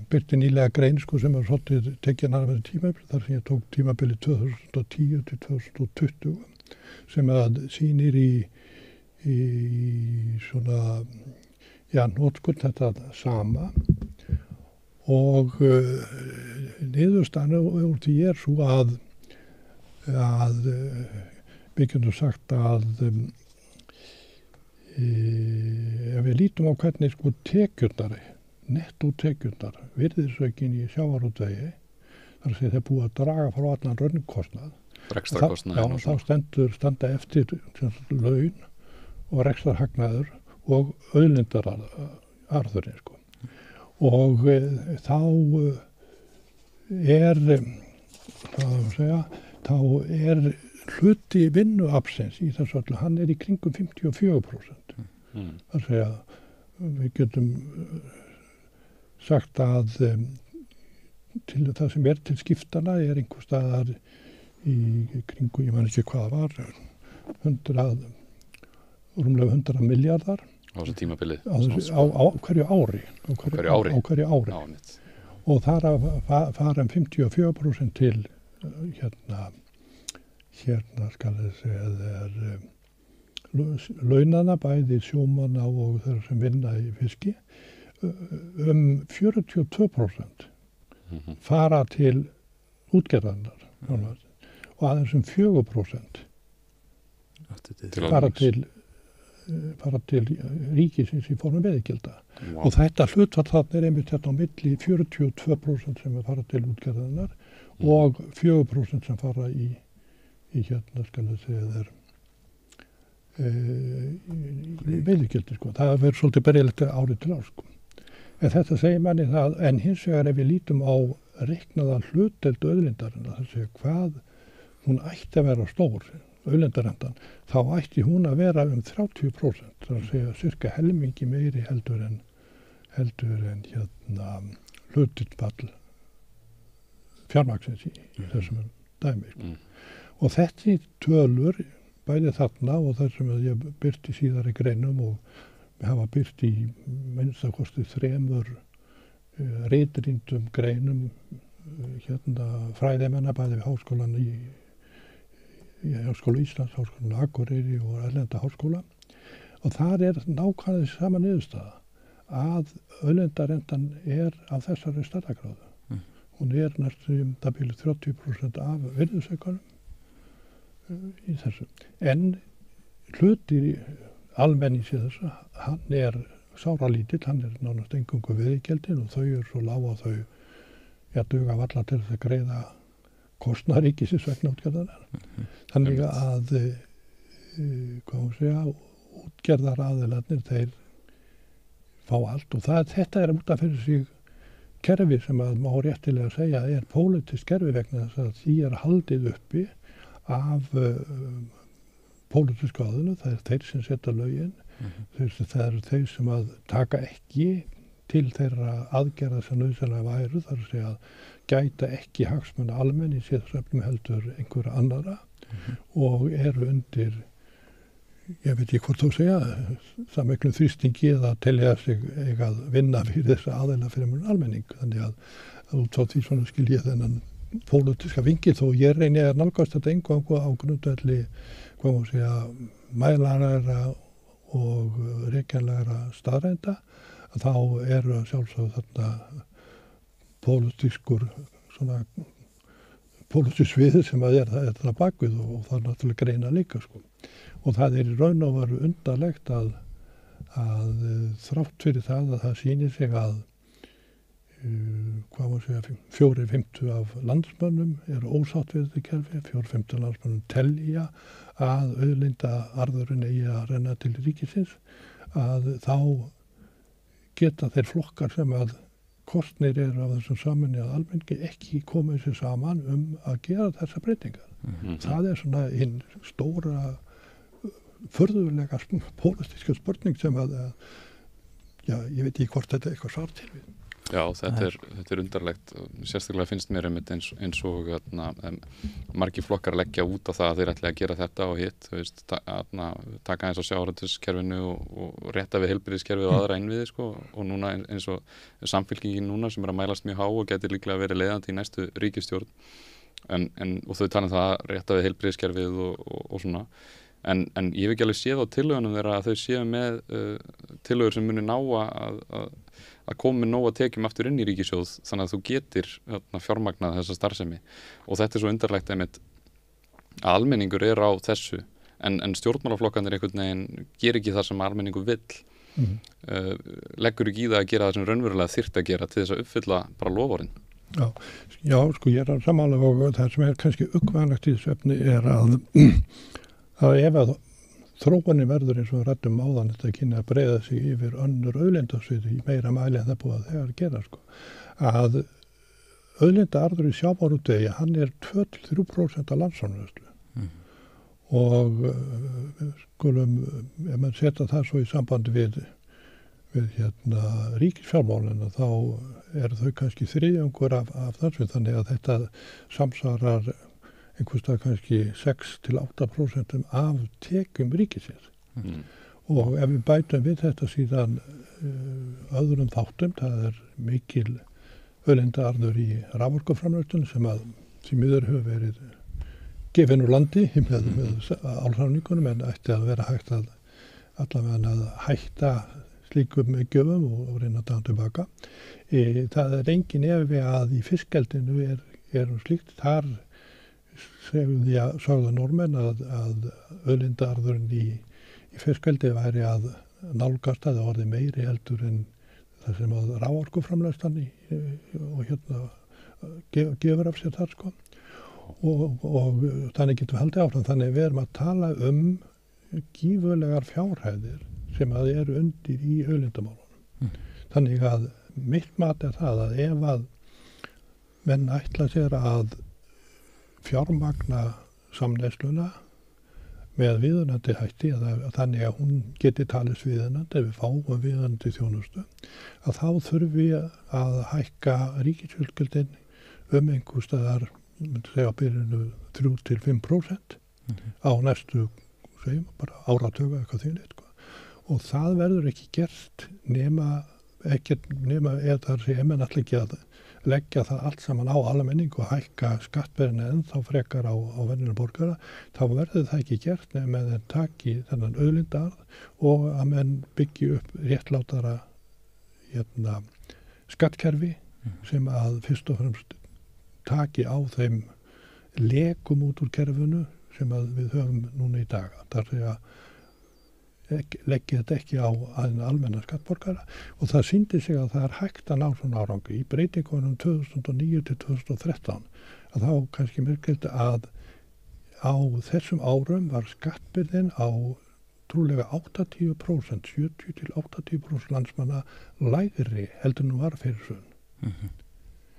birti nýlega grein sem er svolítið tekið nærmari tímabili, þar sem ég tók tímabili 2010 til 2020, sem að sýnir í svona notkun þetta sama og niðurstaðan úr því svo að við getum sagt að ef við lítum á hvernig tekjurnar, nettótekjurnar, virðisaukin í sjávarútvegi, þar sem þeir búið að draga frá allan raunkostnað. Rekstrarkostnaðinn. Já, þá standa eftir laun og rekstrarhagnaður og auðlindararðurinn. Og þá hluti vinnuaflsins í þessu öllu, hann í kringum 54%. Það segja, við getum sagt að til það sem til skiptana einhver staðar í kringum, ég man ekki hvað það var, rúmlega 100 miljardar á þessu tímabili á hverju ári. Á hverju ári. Og þar fara 54% til hérna skal ég segja launana bæði sjómanna og þeirra sem vinna í fiski 42% fara til útgerðarnar og aðeins 4% fara til ríkisins í formi veiðigjalda. Wow. Og þetta hlutfall þarna einmitt þetta á milli 42% sem fara til útgerðarnar og 4% sem fara í hérna skal ég segja veiðigjaldi sko. Það verður svolítið berjulegt árið til ár sko. En þetta segir manni það, en hins vegar ef við lítum á reiknaða hlutdeild auðlindarinnar, það segja hvað hún ætti að vera stór, auðlindarendan, þá ætti hún að vera 30%, það segja cirka helmingi meiri heldur en hérna hlutdeild fjármagnsins í þessum dæmi. Og þetta tölur, bæði þarna og þessum að ég byrti síðar í greinum og hafa byrt í minnstakosti 3 ritrýndum greinum hérna fræðimenn bæði við háskólan í Háskóla Íslands, Háskólan Akureyri og erlenda háskóla og þar nákvæmlega sama niðurstaða að auðlindarendan af þessari stærðargráðu. Hún næstum það byrju 30% af virðisaukanum í þessu. En hluti almennings í þessu, hann sáralítill, hann nánast eingöngu veiðigjöldin og þau svo lág að þau duga varla til þess að greiða kostnað ríkisins vegna útgerðarinnar. Þannig að útgerðaraðilarnir þeir fá allt og þetta út af fyrir sig kerfi sem að má réttilega segja pólitískt kerfi vegna þess að því haldið uppi af pólitísku aðilum, það þeir sem setja lögin, það þeir sem að taka ekki til þeirra aðgerða sem nauðsynlega væru, þar að segja að gæta ekki hagsmuna almennings í þessu efnum heldur einhverja annara og eru undir, ég veit ekki hvort þú segja, það miklum þrýstingi eða telja sig að vinna fyrir þessa aðeila fyrir mjög almenning. Þannig að út á því svona skil ég þennan pólitíska vingi þó ég reyni að nálgast þetta einhverju á grundvelli, hvað má segja, mælanlegra og rekjanlegra staðreinda, þá eru að sjálfsögðu þarna pólitískur svona pólitísk svið sem að það bakvið og það náttúrulega greina líka sko. Og það í raun og veru undarlegt að þrátt fyrir það að það sýnir sig að hvað má segja 4/5 af landsmönnum eru ósátt við þetta kerfi, 4/5 landsmönnum telja að auðlindaarðurinn eigi að renna til ríkisins, að þá geta þeir flokkar sem að kostnir eru af þessum saminni að almenningi ekki komið sér saman að gera þessa breytingar. Það svona hinn stóra furðulega pólitíska spurning sem að ég veit ekki hvort þetta eitthvað svar til við. Já, þetta undarlegt. Sérstaklega finnst mér eins og margir flokkar leggja út á það að þeir ætla að gera þetta og hitt, taka eins á sjávarútvegskerfinu og rétta við heilbrigðiskerfið og aðra innviði sko, og núna eins og samfylkingin núna sem að mælast mjög há og getur líklega verið leiðandi í næstu ríkisstjórn og þau tala það rétta við heilbrigðiskerfið og svona. En ég hef ekki alveg séð á tillögunum þeirra að þau séu með tillögur sem muni ná að koma með nóga tekjum aftur inn í ríkissjóð þannig að þú getir fjármagnað þessa starfsemi og þetta svo undarlegt einmitt að almenningur á þessu en stjórnmálaflokkarnir einhvern veginn ger ekki það sem almenningur vill leggur ekki í það að gera það sem raunverulega þyrfti að gera til þess að uppfylla bara loforðin. Já, sko ég sammála og það sem kannski uggvænlegt í þessu efni að ef að þróunin verður eins og ræddum áðan þetta kynni að breiða sig yfir önnur auðlindasviði í meira mæli en það búið að þegar gera sko. Að auðlindaarður í sjávarútvegi, hann 2-3% af landsframleiðslu og skulum, ef maður setja það svo í sambandi við ríkisfjármálina þá þau kannski þriðjungur af þessu þannig að þetta samsvarar einhverstað kannski 6-8% af tekjum ríkisins. Og ef við bætum við þetta síðan öðrum þáttum, það mikil auðlindaarður í raforkuframleiðslunni sem að því miður hefur verið gefin úr landi með álsamningunum en ætti að vera hægt að allavega að hætta slíkum gjöfum og reyna að taka tilbaka. Það engin efi að í fiskeldinu slíkt. Þar sögðu Normenn að auðlindaarðurinn í fiskeldi væri að nálgast að það orði meiri heldur en það sem að raforkuframleiðslan og gefur af sér þar sko. Og þannig getum við haldið áfram. Þannig við erum að tala gífurlegar fjárhæðir sem að eru undir í auðlindamálunum. Þannig að mitt mat það að ef að menn ætla sér að fjármagna samneysluna með viðunandi hætti, þannig að hún geti talist viðunandi, ef við fáum viðunandi þjónustu, að þá þurfum við að hækka ríkisútgjöldin einhvers staðar, segja byrjunu 3-5% á næstu, segjum, bara áratuga eitthvað þýrleitt. Og það verður ekki gert nema eða það sé menn alltaf ekki að leggja það allt saman á almenning og hækka skattbyrðina ennþá frekar á venjulega borgara, þá verður það ekki gert nema þeir taki þennan auðlindaarð og að menn byggja upp réttlátara skattkerfi sem að fyrst og fremst taki á þeim lekum út úr kerfinu sem að við höfum núna í dag. Það er að leggja þetta ekki á almenna skattborgara og það sýndi sig að það hægt að ná svona árangi í breytingunum 2009 til 2013 að þá kannski merkilt að á þessum árum var skattbyrðin á trúlega 80%, 70-80% landsmanna lægri heldur nú var fyrir hrun.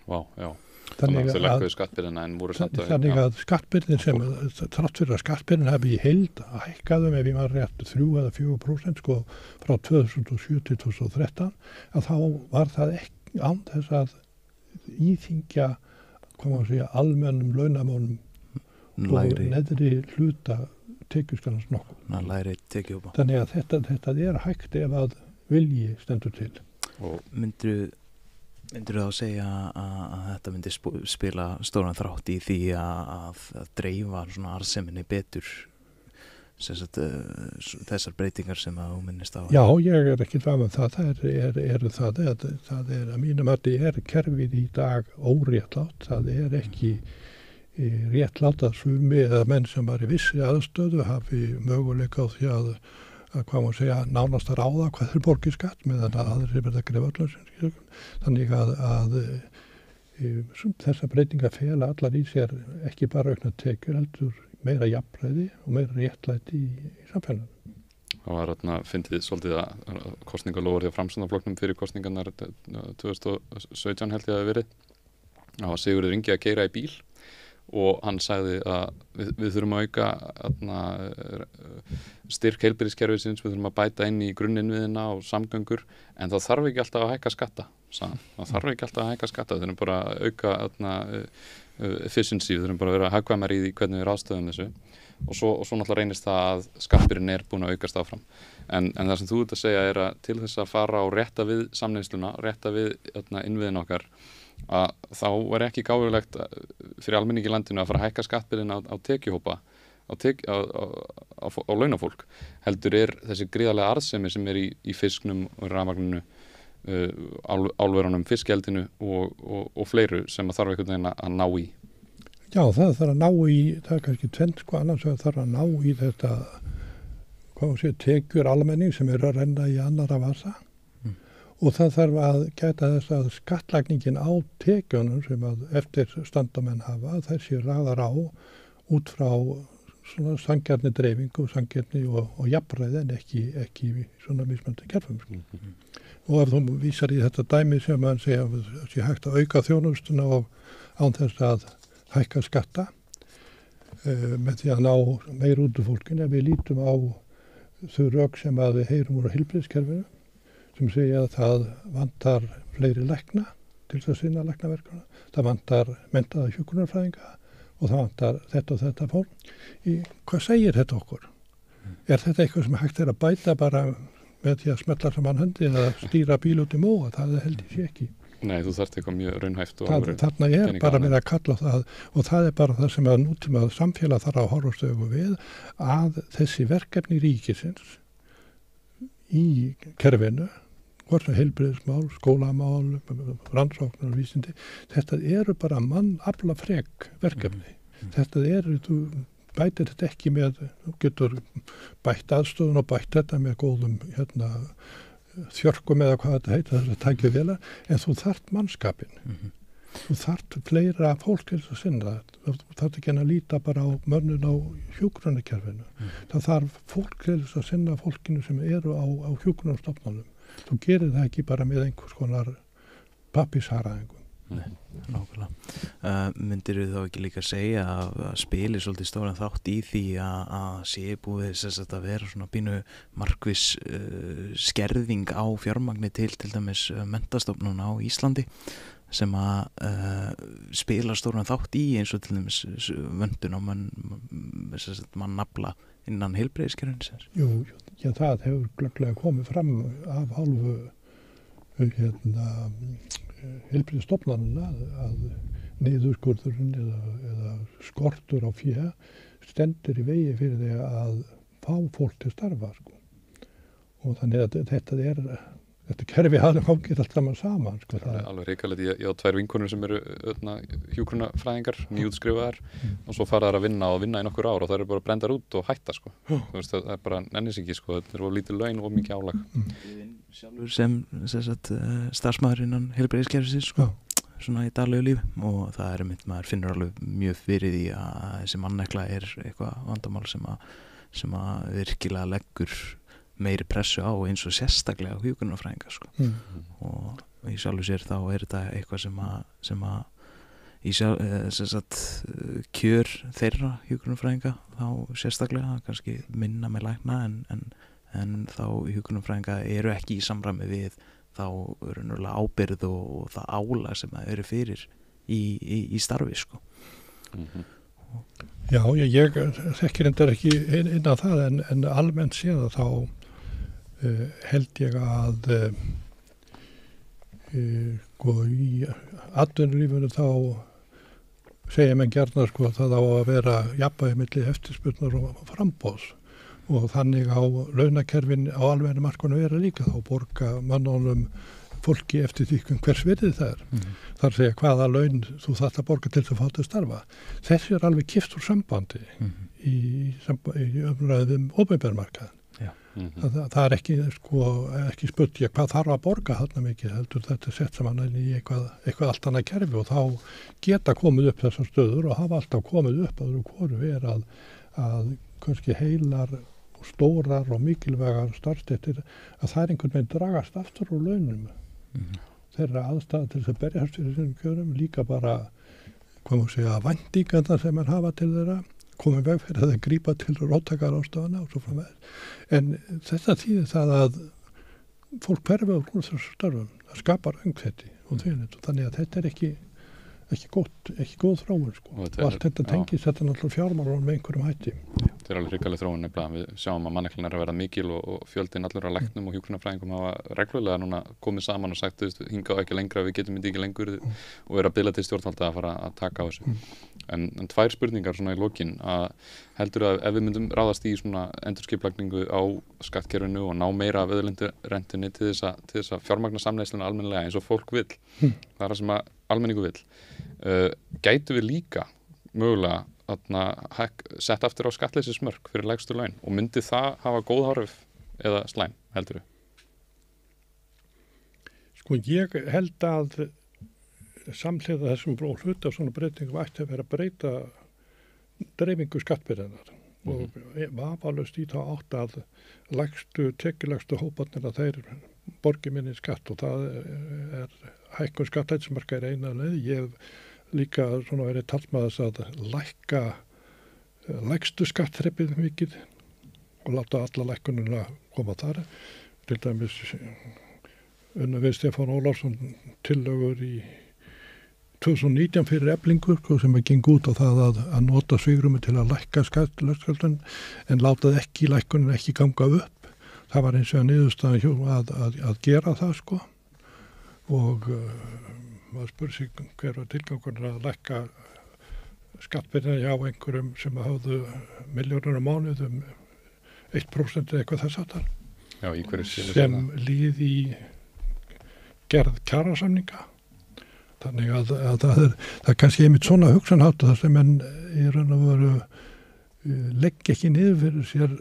Vá, já. Þannig að þau lækkuðu skattbyrðina en voru samt þannig að skattbyrðin sem þrátt fyrir að skattbyrðin hafi í heild hækkaðum ef ég var rétt 3-4% sko frá 2007 til 2013 að þá var það ekki án þess að íþyngja almennum launamálum og neðri hluta tekjuskalans nokkuð. Lægri tekjuhópa. Þannig að þetta hægt ef að vilji stendur til. Og myndir þú þá segja að þetta myndi spila stóran þrátt í því að dreifa svona arðseminni betur þessar breytingar sem að þú minnist á? Já, ég ekki fram það. Það að mínum að kerfið í dag óréttlátt. Það ekki réttlátt að sumi eða menn sem var í vissi aðstöðu hafi möguleika á því að hvað maður segja, nánast að ráða hvað þeir borgir skatt meðan aðrir verða að greiða öllum. Þannig að þessa breytingar fela allar í sér ekki bara aukna tekjur, heldur meira jafnræði og meira réttlæti í samfélaginu. Það var fyndið svolítið að kosningalóður hjá Framsóknarflokknum fyrir kosningarnar 2017 held ég að verið. Það var Sigurður Ingi að keyra í bíl og hann sagði að við þurfum að auka styrk heilbrigðiskerfisins, við þurfum að bæta inn í grunninnviðina og samgöngur en það þarf ekki alltaf að hækka skatta, sagði hann. Það þarf ekki alltaf að hækka skatta, við þurfum bara að auka efficiency, við þurfum bara að vera hagkvæmari í því hvernig við ráðstöðum þessu og svo náttúrulega reynist það að skattbyrðin búin að aukast áfram. En það sem þú ert að segja að til þess að fara og rétta við samneysluna, rétta við innviðin okkar, að þá ekki gáfulegt fyrir almenningi í landinu að fara að hækka skattbyrðin á tekjuhópa á launafólk. Heldur þessi gríðarlega arðsemi sem í fisknum og rafmagninu, álverunum, fiskeldinu og fleiru sem að þarf einhvern veginn að ná í. Já, það þarf að ná í, það kannski tvennt annars að þarf að ná í þetta tekjur almenning sem að renna í annara vasa. Og það þarf að gæta þess að skattlagningin á tekjunum sem að eftir standamenn hafa, þær sé raðar á út frá svona sanngjarni dreifingu og sanngjarni og jafnræði en ekki svona mismöndi kerfum. Og ef þú vísar í þetta dæmi sem að segja að sé hægt að auka þjónustuna og án þess að hækka skatta með því að ná meir út úr fólkinu, ef við lítum á þau rök sem að við heyrum úr heilbrigðiskerfinu sem segja að það vantar fleiri lækna til þess að sinna læknaverkuna, það vantar menntaða hjúkrunarfræðinga og það vantar þetta og þetta fólk. Hvað segir þetta okkur? Er þetta eitthvað sem hægt að bæta bara með því að smetla saman höndi eða stýra bíl út í móa? Það held ég sé ekki. Nei, þú þarft eitthvað mjög raunhæft. Þarna bara verið að kalla það og það bara það sem að nútíma samfélag þarf að horfast augu við að þessi verkefni ríkisins í kerfinu, hvort sem heilbrigðismál, skólamál, rannsóknar, vísindi. Þetta eru bara mannafla frek verkefni. Þetta eru, þú bætir þetta ekki með, þú getur bætt aðstöðun og bætt þetta með góðum þjörkum eða hvað þetta heitir, þess að tækja vel en þú þarft mannskapin. Þú þarft fleira fólk til þess að sinna það. Þú þarft ekki að líta bara á mönnun á hjúkrunarkerfinu. Það þarf fólk til þess að sinna fólkinu sem eru á hjúkrunarstofnunum. Þú gerir það ekki bara með einhvers konar pappísharaðingum. Nei, nákvæmlega. Myndirðu þá ekki líka segja að spili svolítið stóran þátt í því að sé búið að vera svona pínu markviss skerðing á fjármagni til dæmis menntastofnuna á Íslandi sem að spila stóran þátt í eins og til dæmis vöndun á mannafla innan heilbrigðiskerfisins? Jú, það hefur glögglega komið fram af hálfu heilbrigðisstofnanina að niðurskurðurinn eða skortur á fé stendur í vegi fyrir því að fá fólk til starfa sko. Og þannig að þetta kerfi hafði hangið allt saman sko. Það er alveg reikalegt. Ég á 2 vinkonur sem eru hjúkrunarfræðingar, nýútskrifaðar og svo fara þær að vinna í nokkur ár og það eru bara brendar út og hætta sko. Þú veist, það er bara nennis ekki sko, þetta er of lítið laun og mikið álag. Sjálfur sem starfsmaður innan heilbrigðiskerfisins sko, svona í daglegu lífi og það er maður finnur alveg mjög fyrir því að þessi mannekla er eitthvað vandamál sem að virkilega leggur meiri pressu á eins og sérstaklega hjúkrunarfræðinga sko. Og í sjálfu sér þá er þetta eitthvað sem að kjör þeirra hjúkrunarfræðinga þá sérstaklega kannski minna með lækna en þá hjúkrunarfræðinga eru ekki í samræmi við þá raunverulega ábyrgð og það álag sem það eru fyrir í starfi sko. Já, ég þekkir endar ekki inn á það en almennt séð þá held ég að í atvinnulífinu þá segja menn gjarnan sko að það á að vera jafnvægi milli eftirspurnar og framboðs og þannig á launakerfin á almenna markinu vera líka þá borga mönnunum fólki eftir því hvers virðið það er. Þar segja hvaða laun þú þarft að borga til þess að fá til að starfa. Þessi er alveg kipt úr sambandi í umræðum opinbermarkaðin. Það er ekki spurt hvað þarf að borga þarna mikið heldur þetta sett saman inn í eitthvað allt annað kerfi og þá geta komið upp þessar stöður og hafa alltaf komið upp að hvoru er að kannski heilar og stórar og mikilvægar starfstéttir að það er einhvern veginn dragast aftur úr launum þeirra aðstæða til þess að berjast fyrir þessum kjörum líka bara væntingarna sem hafa til þeirra komið veg fyrir að það grípa til róttakar ástafana og svo framvegis en þetta þýðir það að fólk hverfa úr þessum störfum það skapar öngþætti og þannig að þetta er ekki góð þróun sko. Og allt þetta tengist þetta náttúrulega fjármálunum með einhverjum hætti. Þetta er alveg hrikaleg þróun nefnilega. Við sjáum að manneklan er að vera mikil og fjöldinn allur af læknum og hjúkrunarfræðingum hafa reglulega núna komið saman og sagt hingað ekki lengra, við getum ekki lengur og vera að bila til stjórnvalda að fara að taka á þessu. En 2 spurningar svona í lokin að heldur að ef við myndum ráðast í svona endurskipulagningu á skattkerfinu og ná meira af auðlindarentunni til þess að fjármagna samneysluna almennilega eins og fólk vill, það er það sem að almenningu vill, gætu við líka mögulega sett aftur á skattleysismörk fyrir lægstu laun og myndi það hafa góð áhrif eða slæm, heldur við? Sko ég held að samhliða þessum hluta af svona breytingum ætti að vera að breyta dreifingu skattbyrðinnar og vafalaust í þá átt að tekjulægstu hóparnir að þeir borgi minni skatt og það er hækkun skattleysismarka er eina leið. Ég hef líka svona verið talsmaður að lækka lægstu skattþrepið mikið og láta alla lækkununa koma þar. Til dæmis unnu við Stefán Ólafsson tillögur í 2019 fyrir Eflingu sem að gengur út á það að nota svigrúmi til að lækka skattleysismarka en láta ekki lækkunin ekki ganga upp. Það var eins og niðurstaðan að gera það sko og maður spurði sig hver var tilgangurinn að lækka skattbyrðina hjá einhverjum sem hafðu milljónir á mánuð 1% eða eitthvað þess aftar. Já, í hverju sem líð í gerð kjarasamninga. Þannig að það er kannski einmitt svona hugsanhátt þar sem enn í raun og veru leggja ekki niður fyrir sér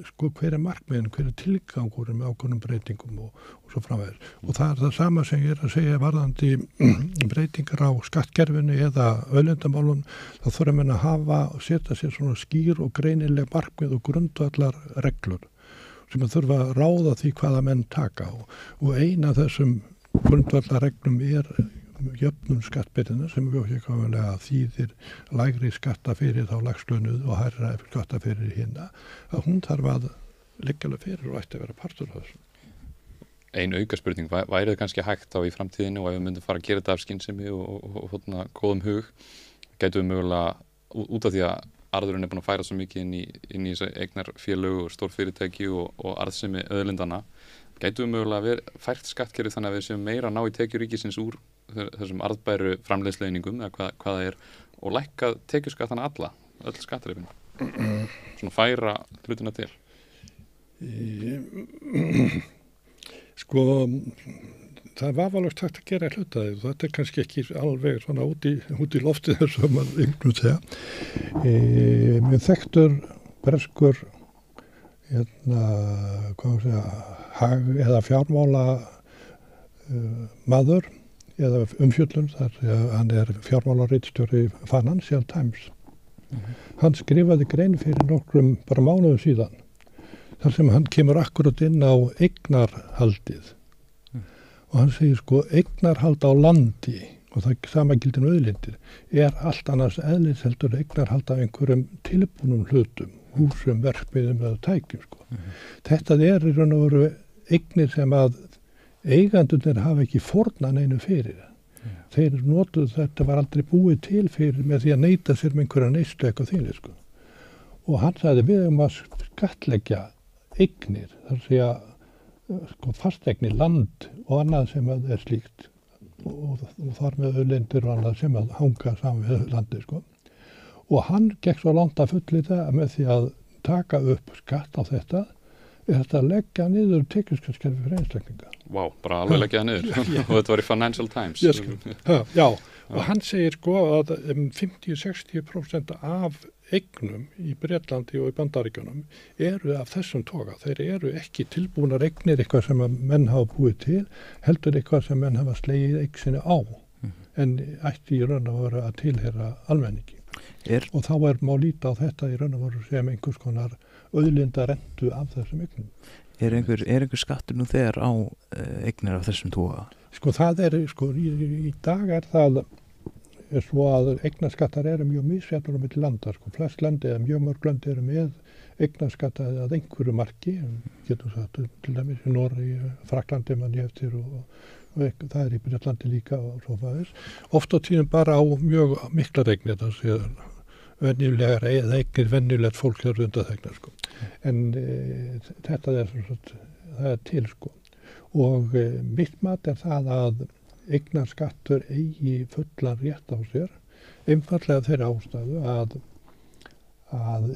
sko hver er markmiðin, hver er tilgangur með ákveðnum breytingum og svo framvegis. Og það er það sama sem ég að segja varðandi breytingar á skattkerfinu eða auðlindamálum, þá þurfa menn að hafa og setja sér svona skýr og greinileg markmið og grundvallar reglur sem að þurfa að ráða því hvaða menn taka og eina af þessum grundvallar reglum er jöfnun skattbyrðina sem mjög þýðir lægri skatta fyrir þá lagslaunuð og hærra skatta fyrir hinna, að hún þarf að liggja alveg fyrir og ætti að vera partur af þessu. Ein aukaspurning, væri það kannski hægt á í framtíðinu og ef við myndum fara að gera þetta af skynsemi og góðum hug, gætum við mögulega út af því að arðurinn er búin að færa svo mikið inn í þessu eignarfélög og stór fyrirtæki og arðsemi auðlindana, gætum við mögulega fært skattkerfið þannig að við séum meira að ná í tekjur ríkisins úr þessum arðbæru framleiðsleiningum eða hvað það er og lækka tekjuskattana alla, öll skattarefinu. Svona færa hlutina til. Sko, það er vafalegt hægt að gera hlutaði og þetta er kannski ekki alveg svona út í loftið þess að maður einhvern segja. Mér þekktur breskur eða fjármála maður eða umfjöllun þar að hann er fjármálaritstjóri Financial Times. Hann skrifaði grein fyrir nokkrum bara mánuðum síðan þar sem hann kemur akkurat inn á eignarhaldið og hann segir sko eignarhald á landi og það sama gildir auðlindir er allt annars eðlis heldur eignarhald af einhverjum tilbúnum hlutum, húsum, verkmiðum eða tækjum sko. Þetta er í raun og veru eignir sem að eigandurnir hafa ekki fórnað neinu fyrir. Þeir notuðu þetta var aldrei búið til fyrir með því að neita sér með einhverja neyslu eitthvað þínir sko. Og hann sagði við að skattleggja eignir, þar sé að sko fasteignir, land og annað sem að er slíkt og þar með auðlindir og annað sem að hanga saman við landið sko. Og hann gekk svo langt að fullita með því að taka upp skatt á þetta er þetta að leggja niður tekjuskattskerfi fyrir einstaklinga. Vá, bara alveg leggja það niður. Og þetta var í Financial Times. Já, og hann segir sko að 50-60% af eignum í Bretlandi og í Bandaríkjunum eru af þessum toga. Þeir eru ekki tilbúnar eignir eitthvað sem menn hafa búið til, heldur eitthvað sem menn hafa slegið eign sinni á, en ætti í raun og veru að tilheyra almenningi. Og þá má líta á þetta í raun og veru sem einhvers konar auðlindarentu af þessum eignum. Er einhver skattur nú þegar á eignir af þessum toga? Sko það er, í dag er það svo að eignarskattar eru mjög misjafnir á milli landa. Sko flest landi eða mjög mörg landi eru með eignarskattar að einhverju marki, getum sagt til dæmis í Noregi, Fraklandi mann ég eftir og það er í Bretlandi líka og svo fæðis. Oft á tíðum bara á mjög miklar eignir, það sé venjulegar eða eignir venjulegt fólk er undanþegnar sko. En þetta það er til sko. Og mitt mat er það að eignarskattur eigi fullan rétt á sér, einfallega þeirri ástæðu að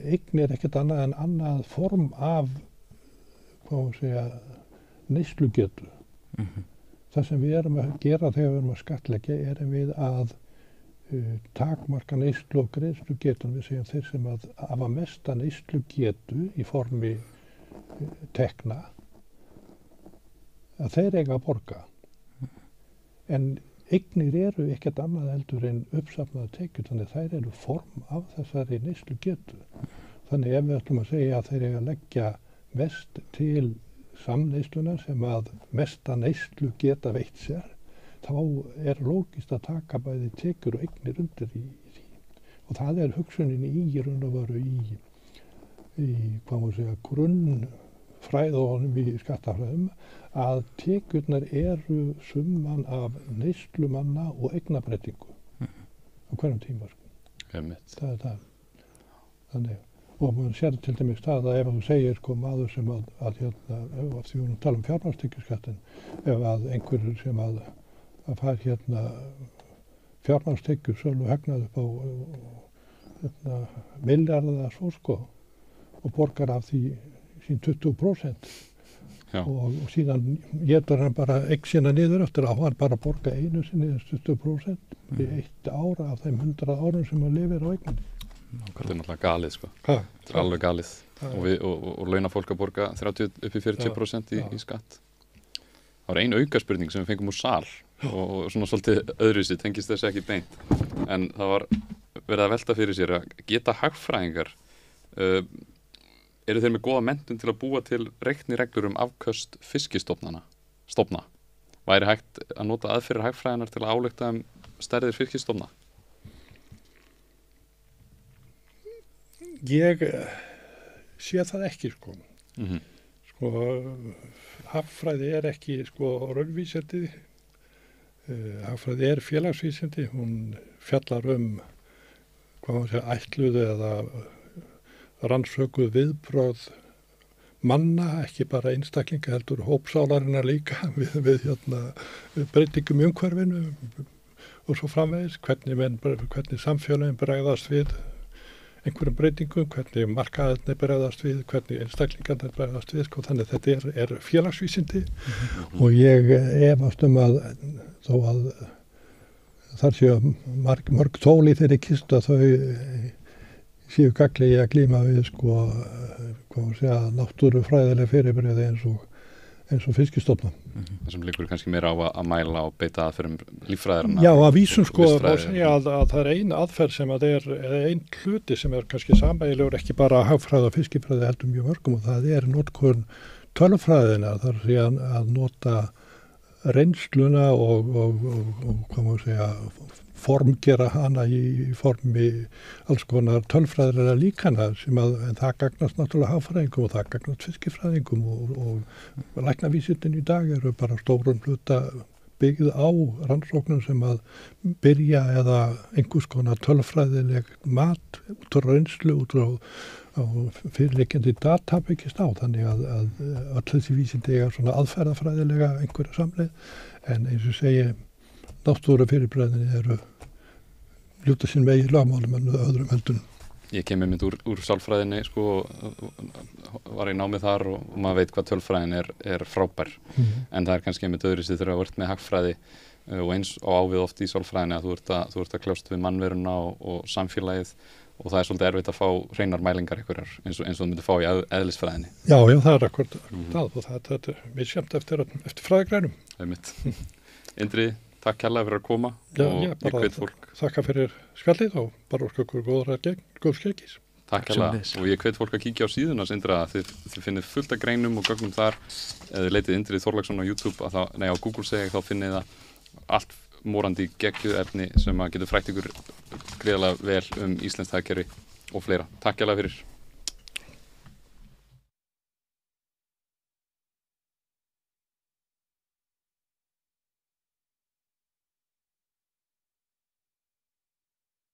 eignir ekkert annað en annað form af neyslugetu. Það sem við erum að gera þegar við erum að skattleggja erum við að takmarka neyslu og greiðslugetu. Við segjum þeir sem að hafa mesta neyslugetu í formi tekna að þeir eiga að borga. En eignir eru ekkert annað heldur en uppsafnaða tekjur, þannig þær eru form af þessari neyslugetu. Þannig ef við ætlum að segja að þeir eiga að leggja mest til samneysluna sem að mesta neyslu geta veitt sér, þá er lógist að taka bæði tekjur og eignir undir í því. Og það er hugsunin í raun og veru í grunnfræðunum í skattafræðum að tekjurnar eru summan af neyslumanna og eignabrettingu á hverjum tíma. Það er það. Þannig. Og maður sér til dæmis það að ef þú segir sko maður sem að því við erum að tala um fjármagnstekjuskattin, ef að einhverjur sem að fær fjármagnstekjur sölu hagnað upp á milljarða svo sko og borgar af því sín 20%, og síðan getur hann bara eign sína niður eftir að hann bara borga einu sinni 20% í 1 ára af þeim 100 árum sem hann lifir á eigninni. Þetta er náttúrulega galið sko. Þetta er alveg galið og launafólk að borga 30 upp í 40% í skatt. Það var ein aukaspurning sem við fengum úr sal og svona svolítið öðruvísi, tengist þessi ekki beint. En það var verið að velta fyrir sér að geta hagfræðingar, eru þeir með góða menntun til að búa til reiknireglur afköst fiskistofna? Væri hægt að nota aðferðir hagfræðinar til að álykta stærðir fiskistofna? Ég sé það ekki sko. Hagfræði er ekki raunvísindi, hagfræði er félagsvísindi, hún fjallar ætluðu eða rannsökuð viðbrögð manna, ekki bara einstaklinga heldur hópsálarinnar líka við breytingum í umhverfinu og svo framvegis, hvernig samfélagin bregðast við einhverjum breytingum, hvernig markaðarnir bregðast við, hvernig einstaklingarnir bregðast við, þannig að þetta er félagsvísindi og ég efast að þó að þar séu mörg tól í þeirri kistu að þau séu gagnlegi að glíma við náttúrufræðileg fyrirbrigði eins og fiskistofna. Það sem liggur kannski meira á að mæla og beita aðferðum líffræðirna. Já, að vísum má segja að það er ein aðferð sem eða ein hluti sem er kannski sameiginlegur, ekki bara hagfræði og fiskifræði heldur mjög mörgum og það er notkun tölfræðina, þar sé að nota reynsluna og formgera hana í formi alls konar tölfræðilega líkana en það gagnast náttúrulega hagfræðingum og það gagnast fiskifræðingum og læknavísindin í dag eru bara stórum hluta byggð á rannsóknum sem að byrja eða einhvers konar tölfræðileg mat út frá reynslu, út frá fyrirliggjandi data byggist á, þannig að öll þessi vísindi eiga svona aðferðafræðilega einhverja samleið en eins og segi náttúru fyrirbræðinni eru ljóta sín vegi lagmálum en öðrum heldunum. Ég kem einmitt úr sálfræðinni var í námið þar og maður veit hvað tölfræðin er frábær en það er kannski einmitt öðru sem þegar þú ert með hagfræði og eins og ávið oft í sálfræðinni að þú ert að kljást við mannveruna og samfélagið og það er svolítið erfitt að fá hreinar mælingar einhverjar eins og þú myndir fá í eðlisfræðinni. Já, það er akkurat það og það er misjafnt eftir fræðigreinum. Einmitt. Indriði, takk kærlega fyrir að koma og ég hvet fólk. Þakka fyrir spjallið og bara óska ykkur góð skeggis. Takk kærlega og ég hvet fólk að kíkja á síðuna Indriða, þið finnið fullt af greinum og gögnum þar. Ef þið leitið Indriði Þorláksson á YouTube, á Google þá finnið það allt morandi geggjuð efni sem að getur frætt ykkur gríðarlega vel íslenskt hagkerfi og fleira. Takk kærlega fyrir.